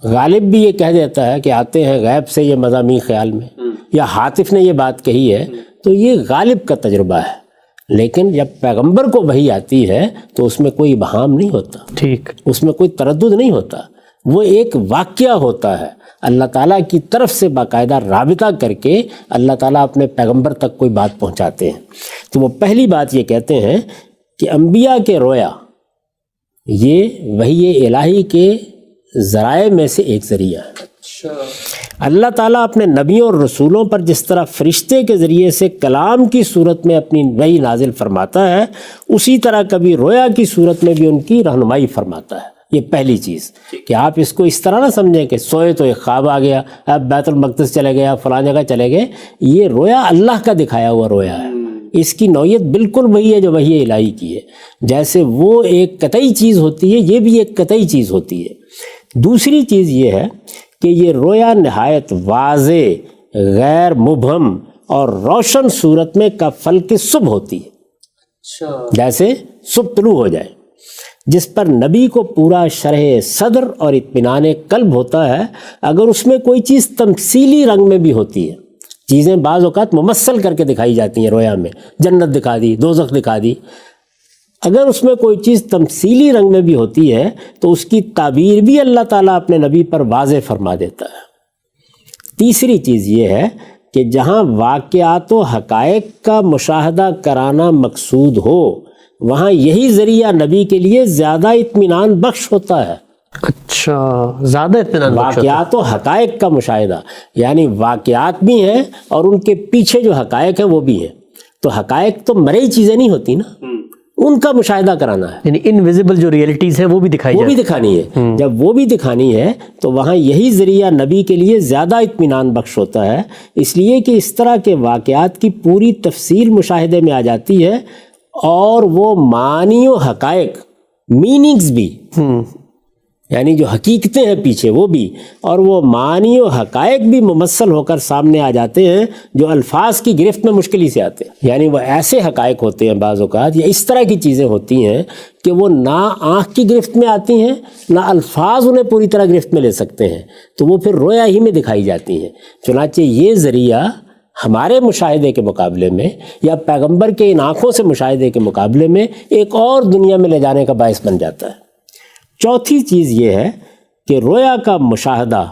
غالب بھی یہ کہہ دیتا ہے کہ آتے ہیں غیب سے یہ مضامین خیال میں، یا حاطف نے یہ بات کہی ہے، تو یہ غالب کا تجربہ ہے، لیکن جب پیغمبر کو وحی آتی ہے تو اس میں کوئی ابہام نہیں ہوتا، ٹھیک، اس میں کوئی تردد نہیں ہوتا، وہ ایک واقعہ ہوتا ہے، اللہ تعالیٰ کی طرف سے باقاعدہ رابطہ کر کے اللہ تعالیٰ اپنے پیغمبر تک کوئی بات پہنچاتے ہیں۔ تو وہ پہلی بات یہ کہتے ہیں کہ انبیاء کے رویا یہ وحی الہی کے ذرائع میں سے ایک ذریعہ ہے۔ اللہ تعالیٰ اپنے نبیوں اور رسولوں پر جس طرح فرشتے کے ذریعے سے کلام کی صورت میں اپنی وحی نازل فرماتا ہے، اسی طرح کبھی رویا کی صورت میں بھی ان کی رہنمائی فرماتا ہے۔ یہ پہلی چیز کہ آپ اس کو اس طرح نہ سمجھیں کہ سوئے تو ایک خواب آ گیا، اب بیت المقدس چلے گئے، فلاں جگہ چلے گئے، یہ رویا اللہ کا دکھایا ہوا رویا ہے۔ اس کی نوعیت بالکل وہی ہے جو وحی الہی کی ہے، جیسے وہ ایک قطعی چیز ہوتی ہے یہ بھی ایک قطعی چیز ہوتی ہے۔ دوسری چیز یہ ہے کہ یہ رویا نہایت واضح، غیر مبہم اور روشن صورت میں کا فلک صبح ہوتی ہے، جیسے صبح طلوع ہو جائے، جس پر نبی کو پورا شرح صدر اور اطمینان قلب ہوتا ہے۔ اگر اس میں کوئی چیز تمثیلی رنگ میں بھی ہوتی ہے، چیزیں بعض اوقات ممثل کر کے دکھائی جاتی ہیں رویا میں، جنت دکھا دی، دوزخ دکھا دی، اگر اس میں کوئی چیز تمثیلی رنگ میں بھی ہوتی ہے تو اس کی تعبیر بھی اللہ تعالیٰ اپنے نبی پر واضح فرما دیتا ہے۔ تیسری چیز یہ ہے کہ جہاں واقعات و حقائق کا مشاہدہ کرانا مقصود ہو، وہاں یہی ذریعہ نبی کے لیے زیادہ اطمینان بخش ہوتا ہے۔ اچھا، زیادہ اطمینان بخش ہوتا ہے۔ واقعات و حقائق کا مشاہدہ، یعنی واقعات بھی ہیں اور ان کے پیچھے جو حقائق ہیں وہ بھی ہیں۔ تو حقائق تو مرئی چیزیں نہیں ہوتی نا، ان کا مشاہدہ کرانا ہے، یعنی انویزیبل جو ریئلٹیز ہیں وہ بھی دکھائی وہ بھی جائیں۔ دکھانی ہے۔ جب وہ بھی دکھانی ہے تو وہاں یہی ذریعہ نبی کے لیے زیادہ اطمینان بخش ہوتا ہے، اس لیے کہ اس طرح کے واقعات کی پوری تفصیل مشاہدے میں آ جاتی ہے، اور وہ معانی و حقائق، میننگز بھی، یعنی جو حقیقتیں ہیں پیچھے وہ بھی، اور وہ معانی و حقائق بھی ممثل ہو کر سامنے آ جاتے ہیں جو الفاظ کی گرفت میں مشکل ہی سے آتے ہیں۔ یعنی وہ ایسے حقائق ہوتے ہیں بعض اوقات، یا اس طرح کی چیزیں ہوتی ہیں کہ وہ نہ آنکھ کی گرفت میں آتی ہیں نہ الفاظ انہیں پوری طرح گرفت میں لے سکتے ہیں، تو وہ پھر رویا ہی میں دکھائی جاتی ہیں۔ چنانچہ یہ ذریعہ ہمارے مشاہدے کے مقابلے میں یا پیغمبر کے ان آنکھوں سے مشاہدے کے مقابلے میں ایک اور دنیا میں لے جانے کا باعث بن جاتا ہے۔ چوتھی چیز یہ ہے کہ رویا کا مشاہدہ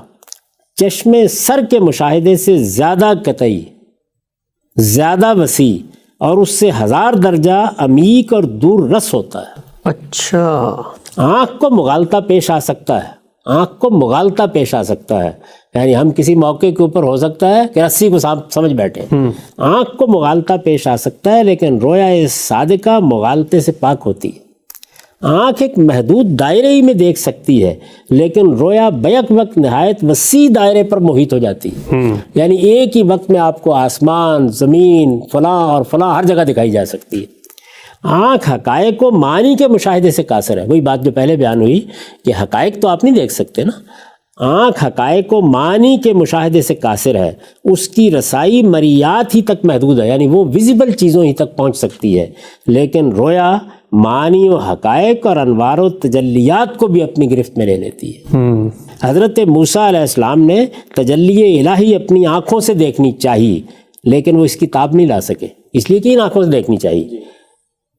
چشم سر کے مشاہدے سے زیادہ قطعی، زیادہ وسیع اور اس سے 1000 درجہ عمیق اور دور رس ہوتا ہے۔ اچھا، آنکھ کو مغالطہ پیش آ سکتا ہے، آنکھ کو مغالطہ پیش آ سکتا ہے، یعنی ہم کسی موقع کے اوپر ہو سکتا ہے کہ رسی کو سمجھ بیٹھے، آنکھ کو مغالطہ پیش آ سکتا ہے، لیکن رویا صادقہ مغالطے سے پاک ہوتی ہے۔ آنکھ ایک محدود دائرے ہی میں دیکھ سکتی ہے، لیکن رویا بیک وقت نہایت وسیع دائرے پر محیط ہو جاتی ہے، یعنی ایک ہی وقت میں آپ کو آسمان، زمین، فلاں اور فلاں ہر جگہ دکھائی جا سکتی ہے۔ آنکھ حقائق کو معنی کے مشاہدے سے قاصر ہے، وہی بات جو پہلے بیان ہوئی کہ حقائق تو آپ نہیں دیکھ سکتے نا، آنکھ حقائق کو معنی کے مشاہدے سے قاصر ہے، اس کی رسائی مریات ہی تک محدود ہے، یعنی وہ ویزیبل چیزوں ہی تک پہنچ سکتی ہے، لیکن رویا معنی و حقائق اور انوار و تجلیات کو بھی اپنی گرفت میں لے لیتی ہے۔ حضرت موسیٰ علیہ السلام نے تجلی الہی اپنی آنکھوں سے دیکھنی چاہیے، لیکن وہ اس کی تاب نہیں لا سکے، اس لیے کہ ان آنکھوں سے دیکھنی چاہیے۔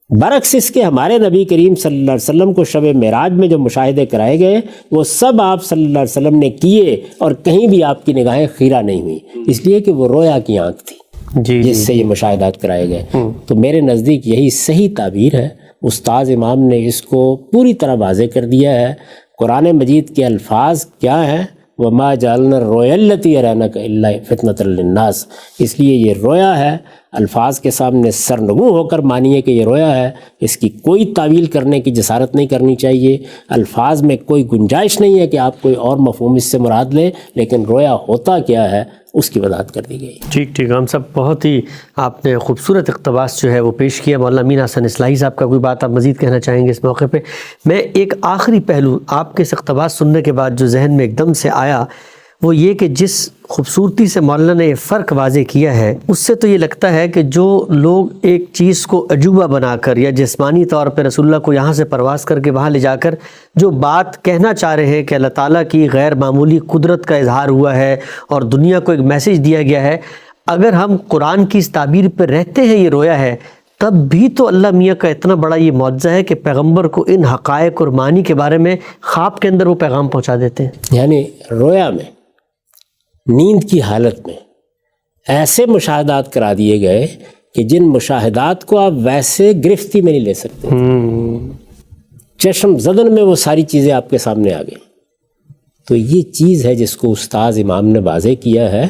برعکس اس کے ہمارے نبی کریم صلی اللہ علیہ وسلم کو شب معراج میں جو مشاہدے کرائے گئے وہ سب آپ صلی اللہ علیہ وسلم نے کیے، اور کہیں بھی آپ کی نگاہیں خیرہ نہیں ہوئی، اس لیے کہ وہ رویا کی آنکھ تھی جس سے یہ مشاہدات کرائے گئے۔ تو میرے نزدیک یہی صحیح تعبیر ہے، استاذ امام نے اس کو پوری طرح واضح کر دیا ہے۔ قرآن مجید کے الفاظ کیا ہیں وما جعلنا الرؤیا التی اریناک الا فتنۃ للناس، اس لیے یہ رویا ہے، الفاظ کے سامنے سرنگوں ہو کر مانیے کہ یہ رویا ہے، اس کی کوئی تعویل کرنے کی جسارت نہیں کرنی چاہیے، الفاظ میں کوئی گنجائش نہیں ہے کہ آپ کوئی اور مفہوم اس سے مراد لیں، لیکن رویا ہوتا کیا ہے اس کی وضاحت کر دی گئی۔ ٹھیک ہم سب بہت ہی آپ نے خوبصورت اقتباس جو ہے وہ پیش کیا۔ مولانا امین حسن اصلاحی صاحب کا کوئی بات آپ مزید کہنا چاہیں گے اس موقع پہ؟ میں ایک آخری پہلو آپ کے اس اقتباس سننے کے بعد جو ذہن میں ایک دم سے آیا وہ یہ کہ جس خوبصورتی سے مولانا نے یہ فرق واضح کیا ہے، اس سے تو یہ لگتا ہے کہ جو لوگ ایک چیز کو عجوبہ بنا کر یا جسمانی طور پہ رسول اللہ کو یہاں سے پرواز کر کے وہاں لے جا کر جو بات کہنا چاہ رہے ہیں کہ اللہ تعالیٰ کی غیر معمولی قدرت کا اظہار ہوا ہے اور دنیا کو ایک میسیج دیا گیا ہے، اگر ہم قرآن کی اس تعبیر پہ رہتے ہیں یہ رویا ہے، تب بھی تو اللہ میاں کا اتنا بڑا یہ معجزہ ہے کہ پیغمبر کو ان حقائق اور معنی کے بارے میں خواب کے اندر وہ پیغام پہنچا دیتے ہیں۔ یعنی رویا میں، نیند کی حالت میں ایسے مشاہدات کرا دیے گئے کہ جن مشاہدات کو آپ ویسے گرفتی میں نہیں لے سکتے، چشم زدن میں وہ ساری چیزیں آپ کے سامنے آ گئی۔ تو یہ چیز ہے جس کو استاذ امام نے واضح کیا ہے،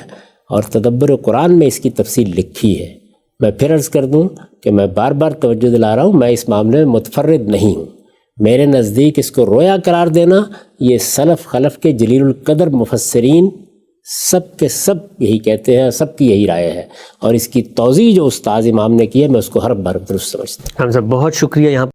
اور تدبر قرآن میں اس کی تفصیل لکھی ہے۔ میں پھر عرض کر دوں کہ میں بار بار توجہ دلا رہا ہوں، میں اس معاملے میں متفرد نہیں ہوں، میرے نزدیک اس کو رویا قرار دینا یہ سلف خلف کے جلیل القدر مفسرین سب کے سب یہی کہتے ہیں، سب کی یہی رائے ہے، اور اس کی توضیح جو استاذ امام نے کی ہے میں اس کو ہر بار درست سمجھتا ہوں۔ ہم سب بہت شکریہ یہاں